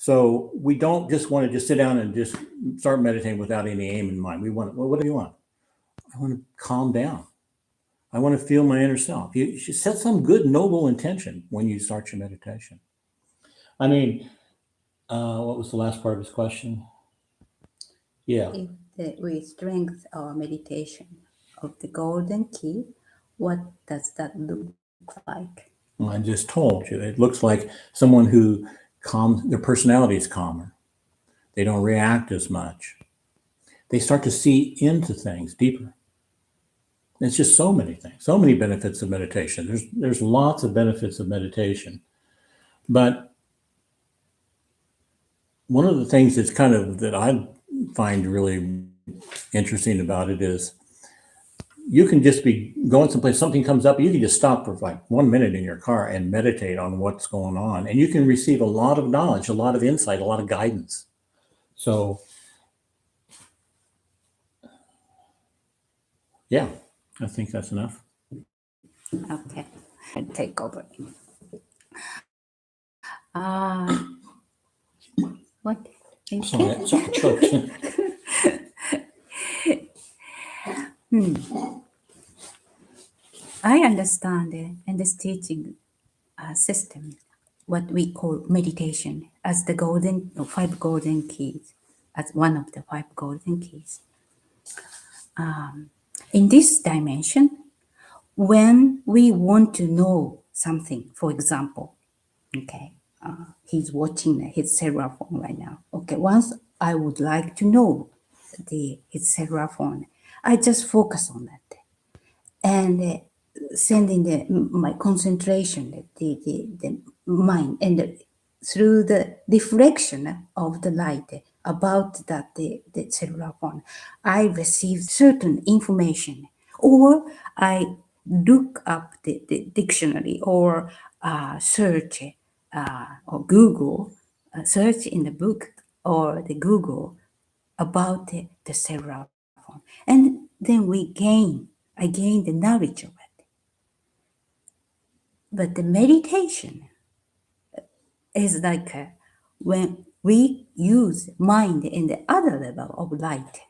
So we don't just want to just sit down and just start meditating without any aim in mind. We want, well, what do you want? I want to calm down. I want to feel my inner self. You should set some good, noble intention when you start your meditation. I mean, what was the last part of his question? Yeah. If we strengthen our meditation of the golden key, what does that look like? Well, I just told you. It looks like someone who their personality is calmer. They don't react as much. They start to see into things deeper. It's just so many things, so many benefits of meditation. There's lots of benefits of meditation. But one of the things that's kind of that I find really interesting about it is you can just be going someplace, something comes up, you can just stop for like 1 minute in your car and meditate on what's going on. And you can receive a lot of knowledge, a lot of insight, a lot of guidance. So, yeah, I think that's enough. Okay, I'll take over. What? Sorry, sorry, choked. I understand in this teaching system what we call meditation as the five golden keys, as one of the five golden keys. In this dimension, when we want to know something, for example, okay, he's watching his cellular phone right now. Okay, once I would like to know his cellular phone, I just focus on that and sending my concentration, the mind, and through the reflection of the light about that the cellular phone, I receive certain information, or I look up the dictionary or search or Google, search in the book or the Google about the cellular phone, and then I gain the knowledge of it. But the meditation is like when we use mind in the other level of light,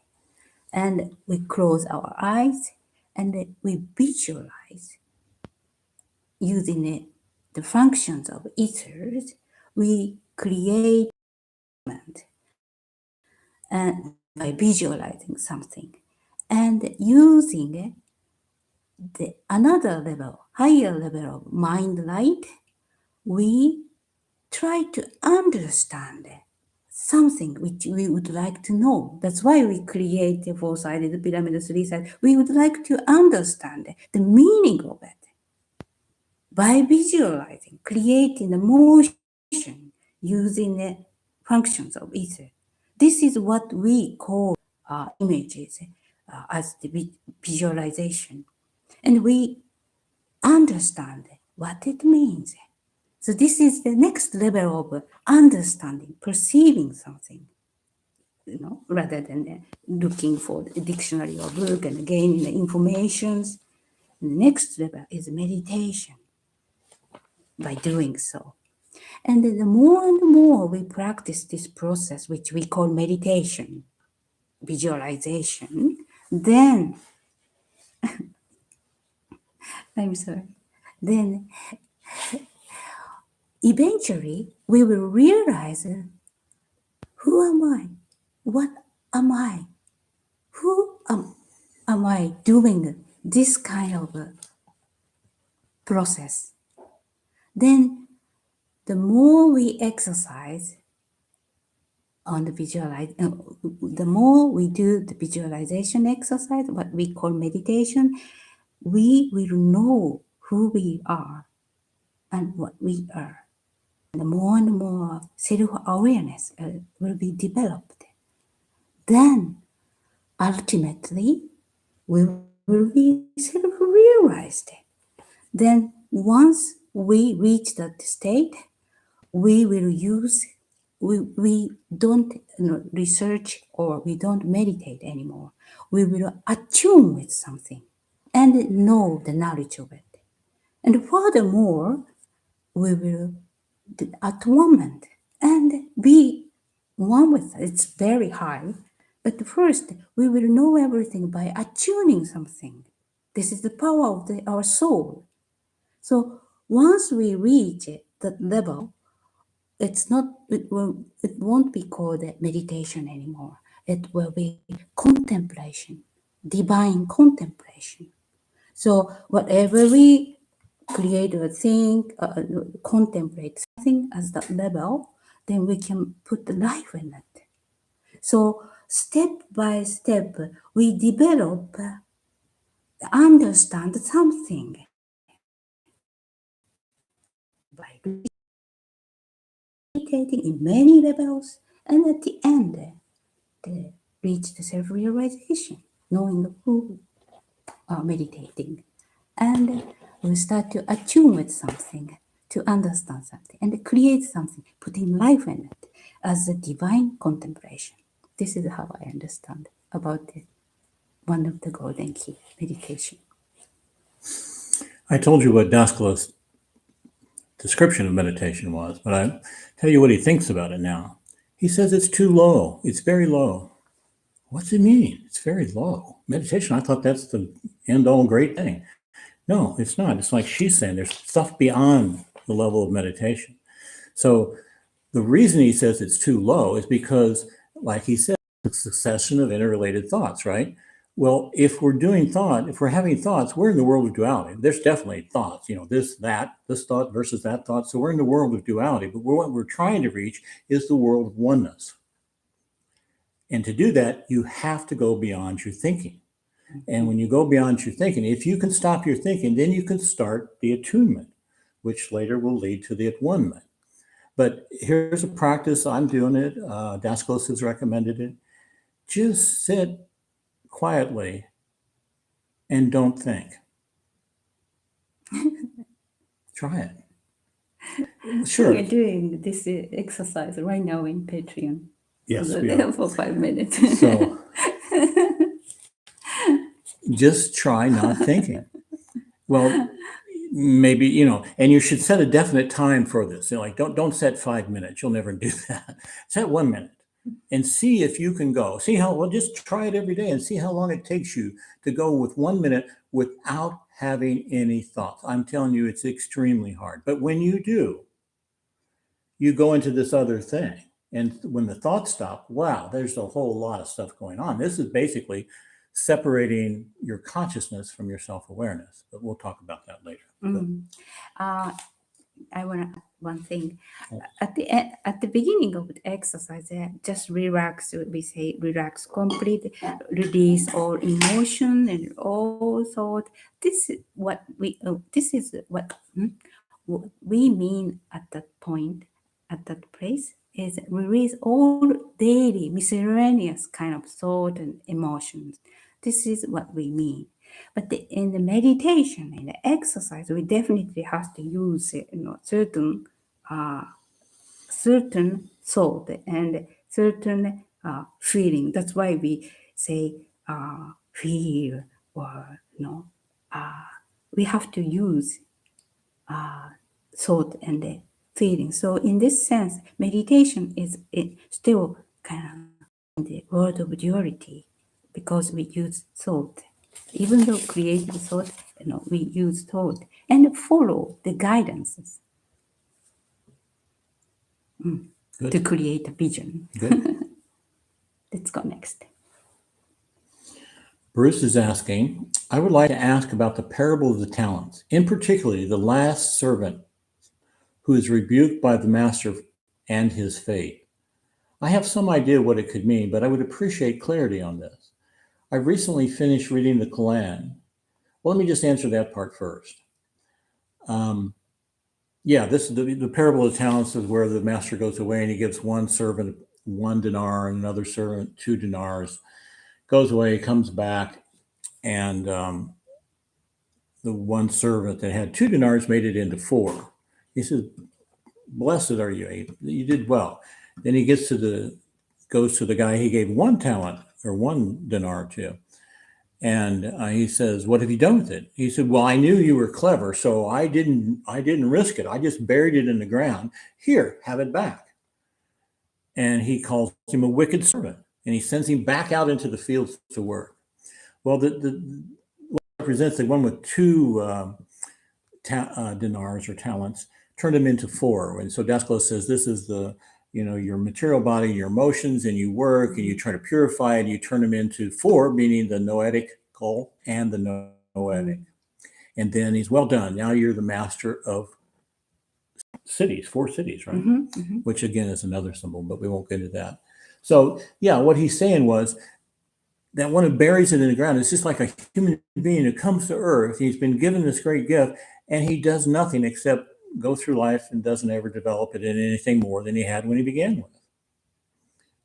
and we close our eyes and we visualize using the functions of ethers, we create and by visualizing something and using the another level, higher level of mind light, we try to understand something which we would like to know. That's why we create the four-sided pyramid, three-sided. We would like to understand the meaning of it by visualizing, creating the motion using the functions of ether. This is what we call images as the visualization. And we understand what it means. So this is the next level of understanding, perceiving something, rather than looking for the dictionary or book and gaining the informations. The next level is meditation by doing so. And the more and more we practice this process, which we call meditation, visualization, then, I'm sorry, then eventually we will realize who am I? What am I? Who am I doing this kind of process? Then the more we exercise on the the more we do the visualization exercise, what we call meditation, we will know who we are and what we are. The more and more self-awareness will be developed. Then, ultimately, we will be self-realized. Then, once we reach that state, we will we don't research or we don't meditate anymore. We will attune with something and know the knowledge of it. And furthermore, we will at one moment and be one with it. It's very high. But first, we will know everything by attuning something. This is the power of our soul. So once we reach that level, it won't be called meditation anymore. It will be contemplation, divine contemplation. So whatever we create or think, contemplate something as that level, then we can put the life in it. So step by step, we develop, understand something by meditating in many levels, and at the end, the, reach the self-realization, knowing who are meditating. And we start to attune with something, to understand something, and create something, putting life in it as a divine contemplation. This is how I understand about one of the golden key meditation. I told you what Daskala's description of meditation was, but I tell you what he thinks about it now. He says it's too low. It's very low. What's it mean? It's very low. Meditation, I thought that's the end all great thing. No, it's not. It's like she's saying, there's stuff beyond the level of meditation. So the reason he says it's too low is because, like he said, it's a succession of interrelated thoughts, right? Well, if we're doing thought, if we're having thoughts, we're in the world of duality. There's definitely thoughts, this, that, this thought versus that thought. So we're in the world of duality, but what we're trying to reach is the world of oneness. And to do that, you have to go beyond your thinking. And when you go beyond your thinking, if you can stop your thinking, then you can start the attunement, which later will lead to the at-one-ment. But here's a practice. I'm doing it. Daskalos has recommended it. Just sit quietly and don't think. Try it. Sure. We're doing this exercise right now in Patreon. Yes, we are. For 5 minutes. So just try not thinking. Well, maybe, and you should set a definite time for this. Like don't set 5 minutes. You'll never do that. Set 1 minute and see if you can go. Just try it every day and see how long it takes you to go with 1 minute without having any thoughts. I'm telling you, it's extremely hard. But when you do, you go into this other thing. And when the thoughts stop, wow, there's a whole lot of stuff going on. This is basically separating your consciousness from your self-awareness. But we'll talk about that later. I want to add one thing. At the beginning of the exercise, just relax. We say relax, complete, release all emotion and all thought. This is what we mean at that point, at that place, is release all daily miscellaneous kind of thought and emotions. This is what we mean. But in the meditation, in the exercise, we definitely have to use certain thought and certain feeling. That's why we say feel, or we have to use thought and feeling. So in this sense, meditation is still kind of in the world of duality, because we use thought. Even though creative thought, we use thought and follow the guidances to create a vision. Good. Let's go next. Bruce is asking, I would like to ask about the parable of the talents, in particular, the last servant who is rebuked by the master and his fate. I have some idea what it could mean, but I would appreciate clarity on this. I recently finished reading the Quran. Well, let me just answer that part first. This is the parable of the talents is where the master goes away and he gives one servant 1 dinar and another servant 2 dinars. Goes away, comes back, and the one servant that had 2 dinars made it into 4. He says, "Blessed are you, you did well." Then he goes to the guy he gave 1 talent or 1 dinar to, and he says, "What have you done with it?" He said, "Well, I knew you were clever, so I didn't risk it. I just buried it in the ground. Here, have it back." and he calls him a wicked servant, and he sends him back out into the fields to work. Well, the represents the one with two dinars or talents turned him into four. And so Dasclos says this is the your material body, your emotions, and you work and you try to purify it. You turn them into four, meaning the noetic goal and the noetic. And then he's well done. Now you're the master of cities, four cities, right? Which again is another symbol, but we won't get into that. So yeah, what he's saying was that one who buries it in the ground is just like a human being who comes to earth. He's been given this great gift and he does nothing except go through life and doesn't ever develop it in anything more than he had when he began with.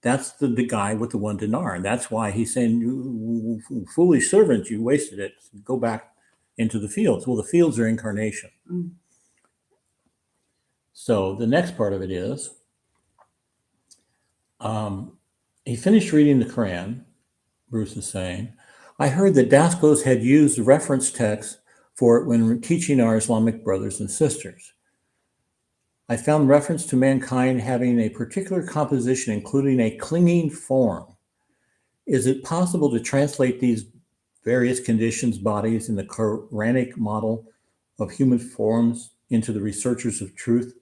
That's the guy with the one dinar. And that's why he's saying, you foolish servant, you wasted it. Go back into the fields. Well, the fields are incarnation. So the next part of it is, he finished reading the Quran, Bruce is saying. I heard that Dasclos had used reference text for it when teaching our Islamic brothers and sisters. I found reference to mankind having a particular composition, including a clinging form. Is it possible to translate these various conditions, bodies in the Quranic model of human forms into the researchers of truth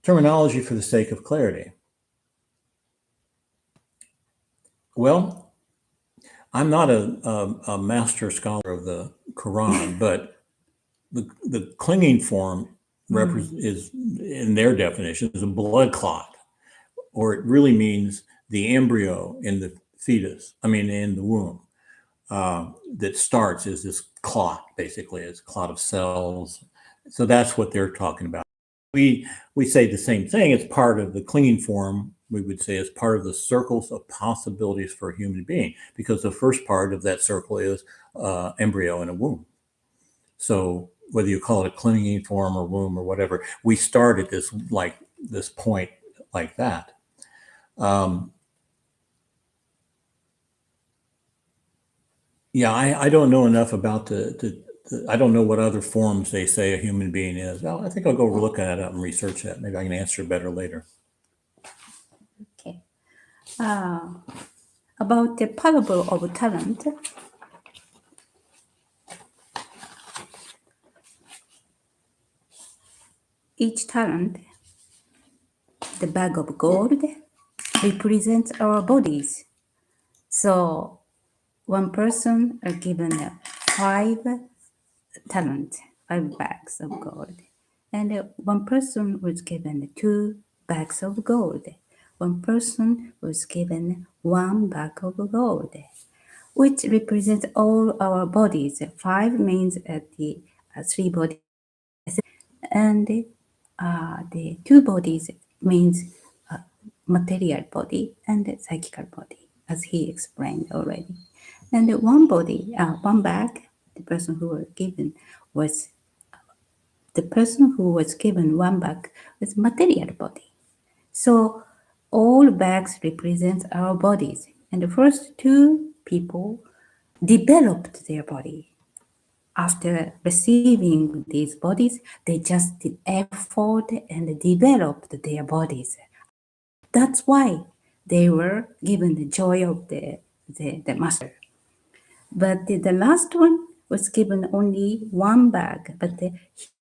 terminology for the sake of clarity? Well, I'm not a master scholar of the Quran, but the clinging form is, in their definition, is a blood clot, or it really means the embryo in the fetus, in the womb, that starts as this clot, basically, it's a clot of cells. So that's what they're talking about. We say the same thing. It's part of the clinging form. We would say as part of the circles of possibilities for a human being, because the first part of that circle is embryo in a womb. So whether you call it a clinging form or womb or whatever, we start at this point like that. Yeah, I don't know enough about I don't know what other forms they say a human being is. Well, I think I'll go look at it up and research that. Maybe I can answer better later. Okay. About the parable of talent. Each talent, the bag of gold, represents our bodies. So one person are given 5 talent, 5 bags of gold. And one person was given 2 bags of gold. One person was given 1 bag of gold, which represents all our bodies. 5 means the 3 bodies, and the 2 bodies means material body and psychical body, as he explained already. And one body, one bag, the person who was given 1 bag was material body. So all bags represent our bodies. And the first 2 people developed their body. After receiving these bodies, they just did effort and developed their bodies. That's why they were given the joy of the master. But the last one was given only 1 bag, but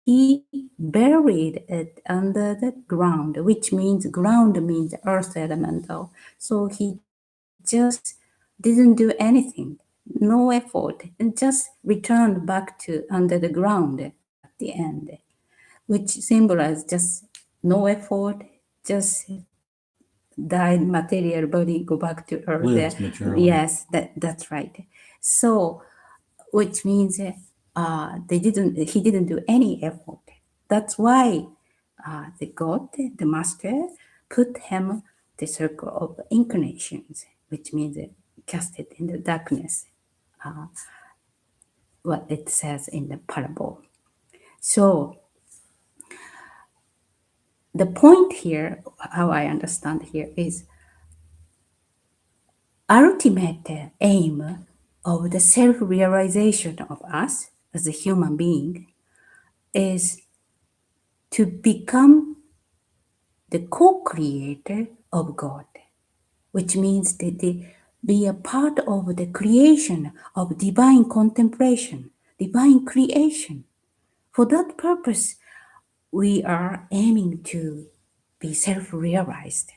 he buried it under the ground, which means ground means earth elemental. So he just didn't do anything, no effort, and just returned back to under the ground at the end, which symbolizes just no effort, just died material body, go back to earth. Yes, that's right. So which means he didn't do any effort. That's why the god, the master, put him the circle of incarnations, which means casted in the darkness, what it says in the parable. So the point here, how I understand here, is ultimate aim of the self-realization of us as a human being is to become the co-creator of God, which means that they be a part of the creation of divine contemplation, divine creation. For that purpose, we are aiming to be self realized.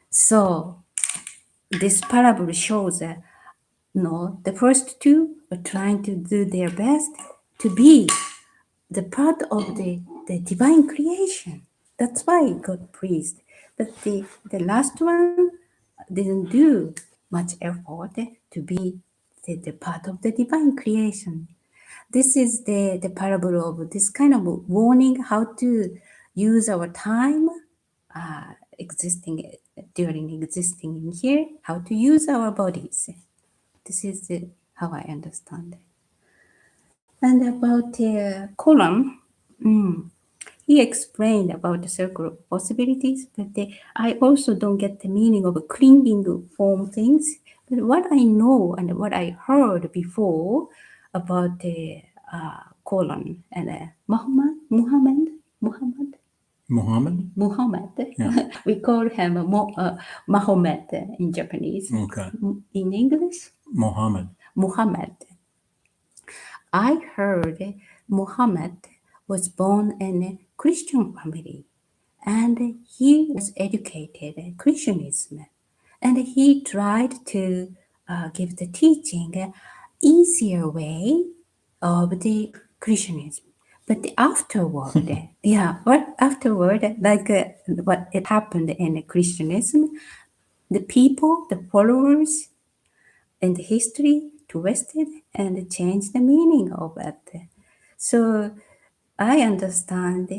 So, this parable shows that no, the first two are trying to do their best to be the part of the divine creation. That's why God pleased. But the last one didn't do much effort to be the part of the divine creation. This is the parable of this kind of warning how to use our time existing during existing in here, how to use our bodies. This is how I understand it. And about the column, he explained about the circle of possibilities, but I also don't get the meaning of clinging form things. But what I know and what I heard before about the column and Muhammad. Yeah. We call him Mahomet in Japanese. Okay. In English, Muhammad. I heard Muhammad was born in a Christian family and he was educated in Christianism and he tried to give the teaching easier way of the Christianism. But afterward, like what it happened in Christianism, the people, the followers, in the history twisted and changed the meaning of it. So I understand,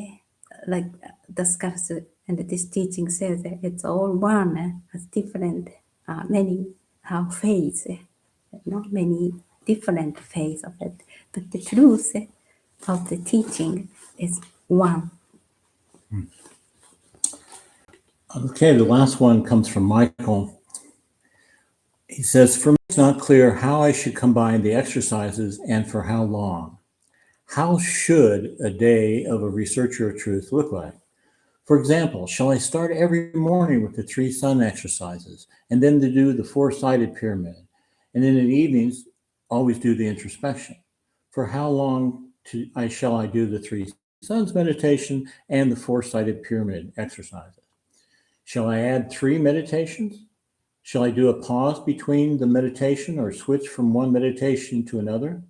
like discuss and this teaching says that it's all one, has different, many phase, many different phase of it. But the truth of the teaching is one. Okay, the last one comes from Michael. He says, for me, it's not clear how I should combine the exercises and for how long. How should a day of a researcher of truth look like? For example, shall I start every morning with the 3 sun exercises and then to do the 4-sided pyramid? And then in the evenings, always do the introspection. For how long shall I do the 3 suns meditation and the 4-sided pyramid exercises? Shall I add 3 meditations? Shall I do a pause between the meditation or switch from one meditation to another?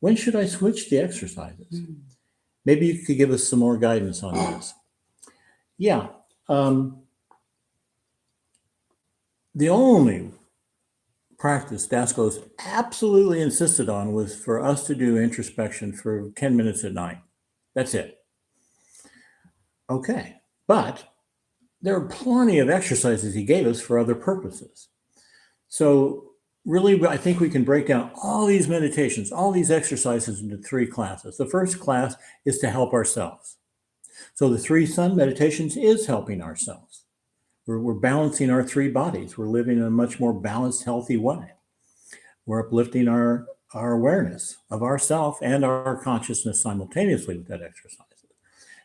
When should I switch the exercises? Maybe you could give us some more guidance on this. Yeah. The only practice Dascos absolutely insisted on was for us to do introspection for 10 minutes at night. That's it. Okay. But there are plenty of exercises he gave us for other purposes. So really, I think we can break down all these meditations, all these exercises into 3 classes. The first class is to help ourselves. So the 3 sun meditations is helping ourselves. We're balancing our 3 bodies. We're living in a much more balanced, healthy way. We're uplifting our awareness of ourself and our consciousness simultaneously with that exercise.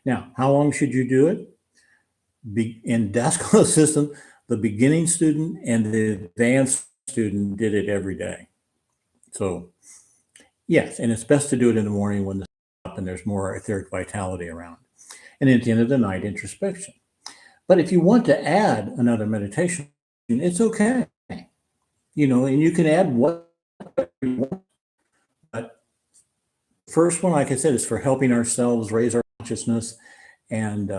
Now, how long should you do it? In Dascos system, the beginning student and the advanced student did it every day. So yes, and it's best to do it in the morning when the sun up and there's more etheric vitality around. And at the end of the night, introspection. But if you want to add another meditation, it's okay. And you can add what you want. But the first one, like I said, is for helping ourselves raise our consciousness. And,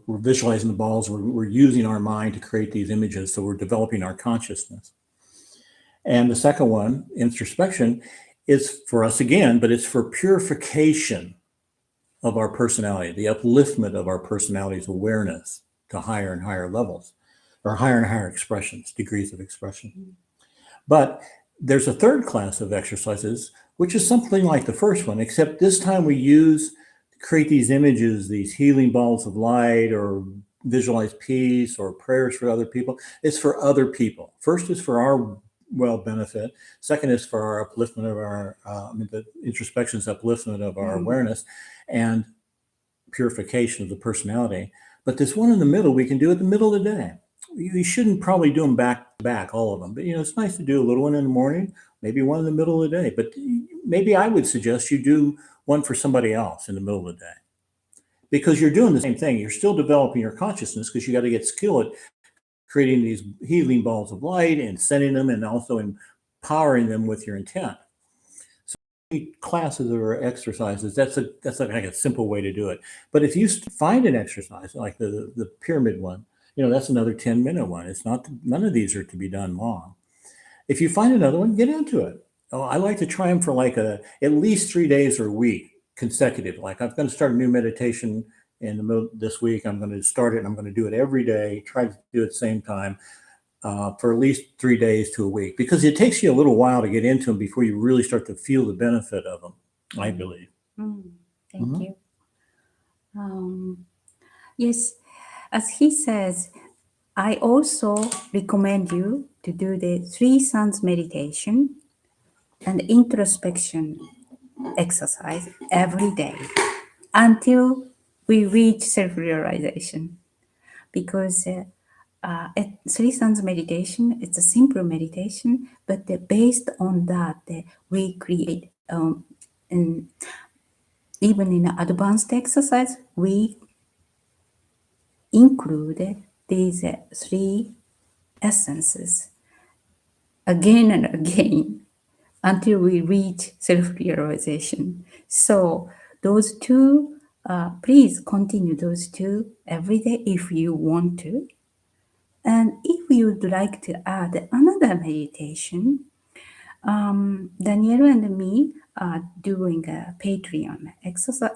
we're visualizing the balls. We're using our mind to create these images. So we're developing our consciousness. And the second one, introspection, is for us again, but it's for purification of our personality, the upliftment of our personality's awareness to higher and higher levels, or higher and higher expressions, degrees of expression. But there's a third class of exercises, which is something like the first one, except this time we create these images, these healing balls of light, or visualize peace, or prayers for other people. It's for other people. First is for our well benefit. Second is for our upliftment of the introspection is upliftment of our awareness and purification of the personality. But this one in the middle, we can do at the middle of the day. You shouldn't probably do them back to back, all of them. But it's nice to do a little one in the morning, maybe one in the middle of the day. But maybe I would suggest you do one for somebody else in the middle of the day, because you're doing the same thing. You're still developing your consciousness because you got to get skill at creating these healing balls of light and sending them, and also empowering them with your intent. Classes or exercises, that's like a simple way to do it. But if you find an exercise like the pyramid one, that's another 10-minute one. It's not, none of these are to be done long. If you find another one, get into it. I like to try them for like at least 3 days or a week consecutive. Like, I'm going to start a new meditation in the middle this week. I'm going to start it and I'm going to do it every day, try to do it at the same time, for at least 3 days to a week, because it takes you a little while to get into them before you really start to feel the benefit of them, I believe. Thank you. Yes, as he says, I also recommend you to do the three suns meditation and introspection exercise every day until we reach self-realization. Because Three Suns meditation, it's a simple meditation, but based on that, we create, and even in advanced exercise, we include these three essences again and again until we reach self-realization. So those two, please continue those two every day if you want to. And if you would like to add another meditation, Daniel and me are doing a Patreon exercise,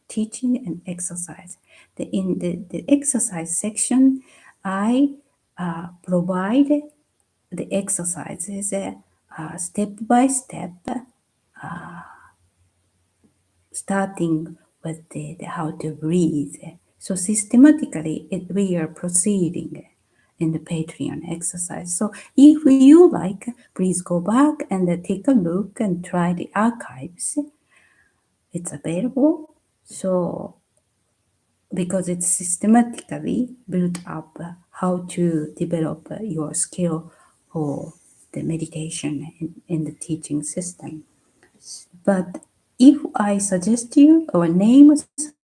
teaching and exercise. In the exercise section, I provide the exercises step by step, starting with the how to breathe. So systematically, we are proceeding in the Patreon exercise. So if you like, please go back and take a look and try the archives. It's available. So because it's systematically built up how to develop your skill for the meditation in the teaching system. But if I suggest you or name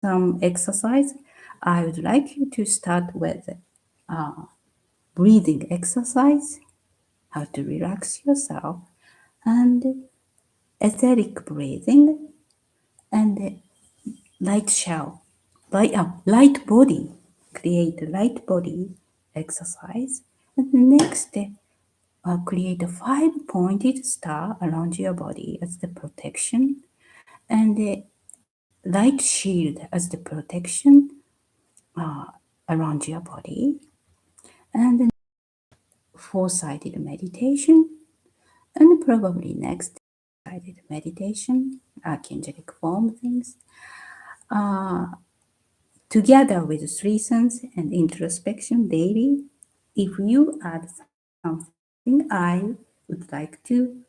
some exercise, I would like you to start with breathing exercise, how to relax yourself, and etheric breathing, and light shell, light body, create a light body exercise. And next, create a 5-pointed star around your body as the protection, and a light shield as the protection around your body, and four-sided meditation, and probably next sided meditation, archangelic form things, together with three suns and introspection daily. If you add something, I would like to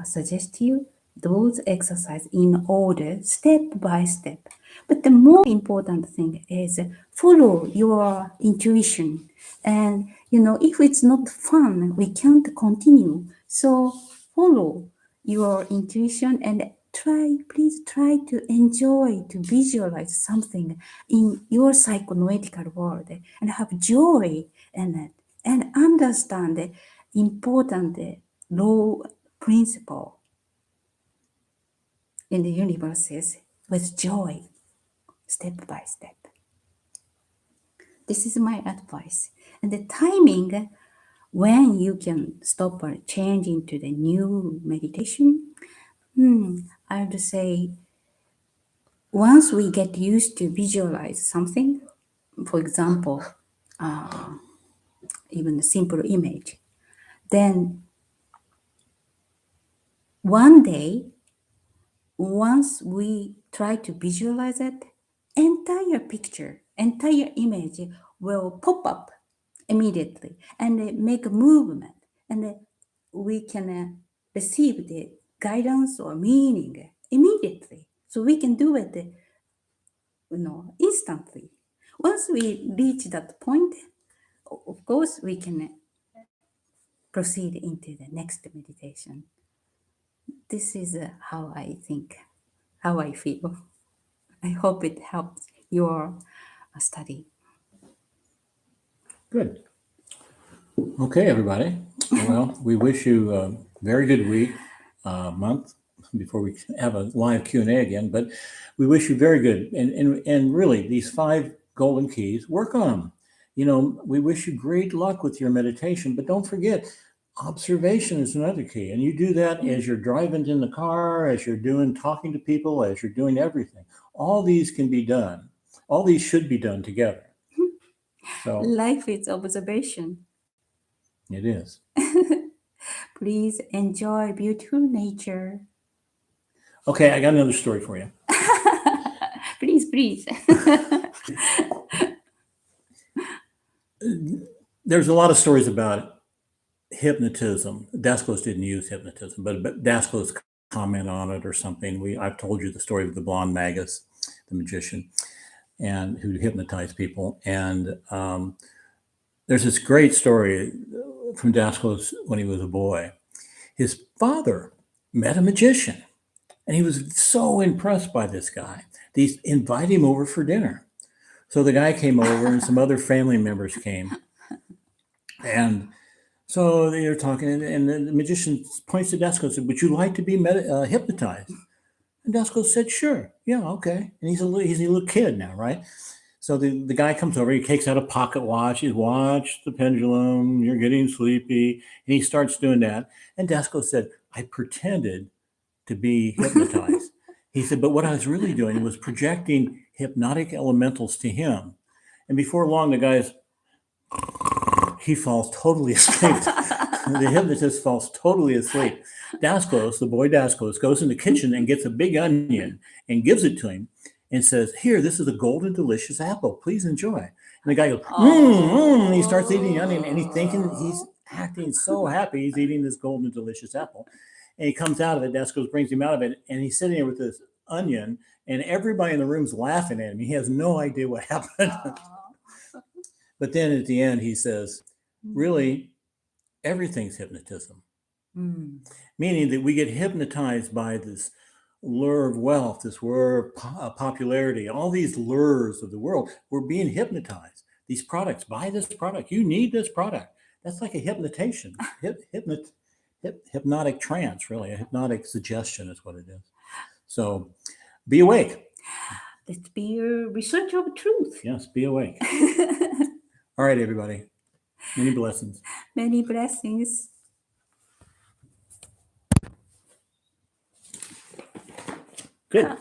suggest you those exercises in order, step by step. But the more important thing is follow your intuition. And if it's not fun, we can't continue. So follow your intuition and please try to enjoy, to visualize something in your psychonautical world and have joy in it and understand the important law principle in the universes with joy, step by step. This is my advice. And the timing when you can stop or change into the new meditation, I would say once we get used to visualize something, for example, even a simple image, then one day, once we try to visualize it, entire picture, entire image will pop up immediately and make a movement, and we can receive the guidance or meaning immediately. So we can do it, instantly. Once we reach that point, of course, we can proceed into the next meditation. This is how I think, how I feel. I hope it helps your study. Good. Okay, everybody. Well, we wish you a very good week, month before we have a live Q&A again. But we wish you very good. And really, these 5 golden keys, work on them. You know, we wish you great luck with your meditation. But don't forget, observation is another key. And you do that as you're driving in the car, as you're talking to people, as you're doing everything. All these can be done. All these should be done together. So Life is observation. it is. Please enjoy beautiful nature. Okay, I got another story for you. Please. There's a lot of stories about hypnotism. Dascos didn't use hypnotism, but Dascos comment on it or something. I've told you the story of the blonde magus, the magician, and who hypnotized people. And there's this great story from Dascos when he was a boy. His father met a magician, and he was so impressed by this guy. They invite him over for dinner. So the guy came over, and some other family members came. And so they were talking, and the magician points to Dascos and said, "Would you like to be hypnotized?" And Dascos said, "Sure, yeah, okay." And he's a little kid now, right? So the guy comes over, he takes out a pocket watch, he's watched the pendulum, you're getting sleepy, and he starts doing that. And Dascos said, "I pretended to be hypnotized." He said, "But what I was really doing was projecting hypnotic elementals to him." And before long, he falls totally asleep. The hypnotist falls totally asleep. Dascos, the boy Dascos, goes in the kitchen and gets a big onion and gives it to him and says, "Here, this is a golden delicious apple. Please enjoy." And the guy goes, and he starts eating the onion, and he's acting so happy he's eating this golden delicious apple. And he comes out of it, Dascos brings him out of it, and he's sitting there with this onion, and everybody in the room's laughing at him. He has no idea what happened. But then at the end, he says, "Really, everything's hypnotism." Meaning that we get hypnotized by this lure of wealth, this lure of popularity, all these lures of the world. We're being hypnotized. These products, buy this product. You need this product. That's like a hypnotation, hypnotic trance, really. A hypnotic suggestion is what it is. So be awake. Let's be a research of truth. Yes, be awake. All right, everybody. Many blessings. Many blessings. Good.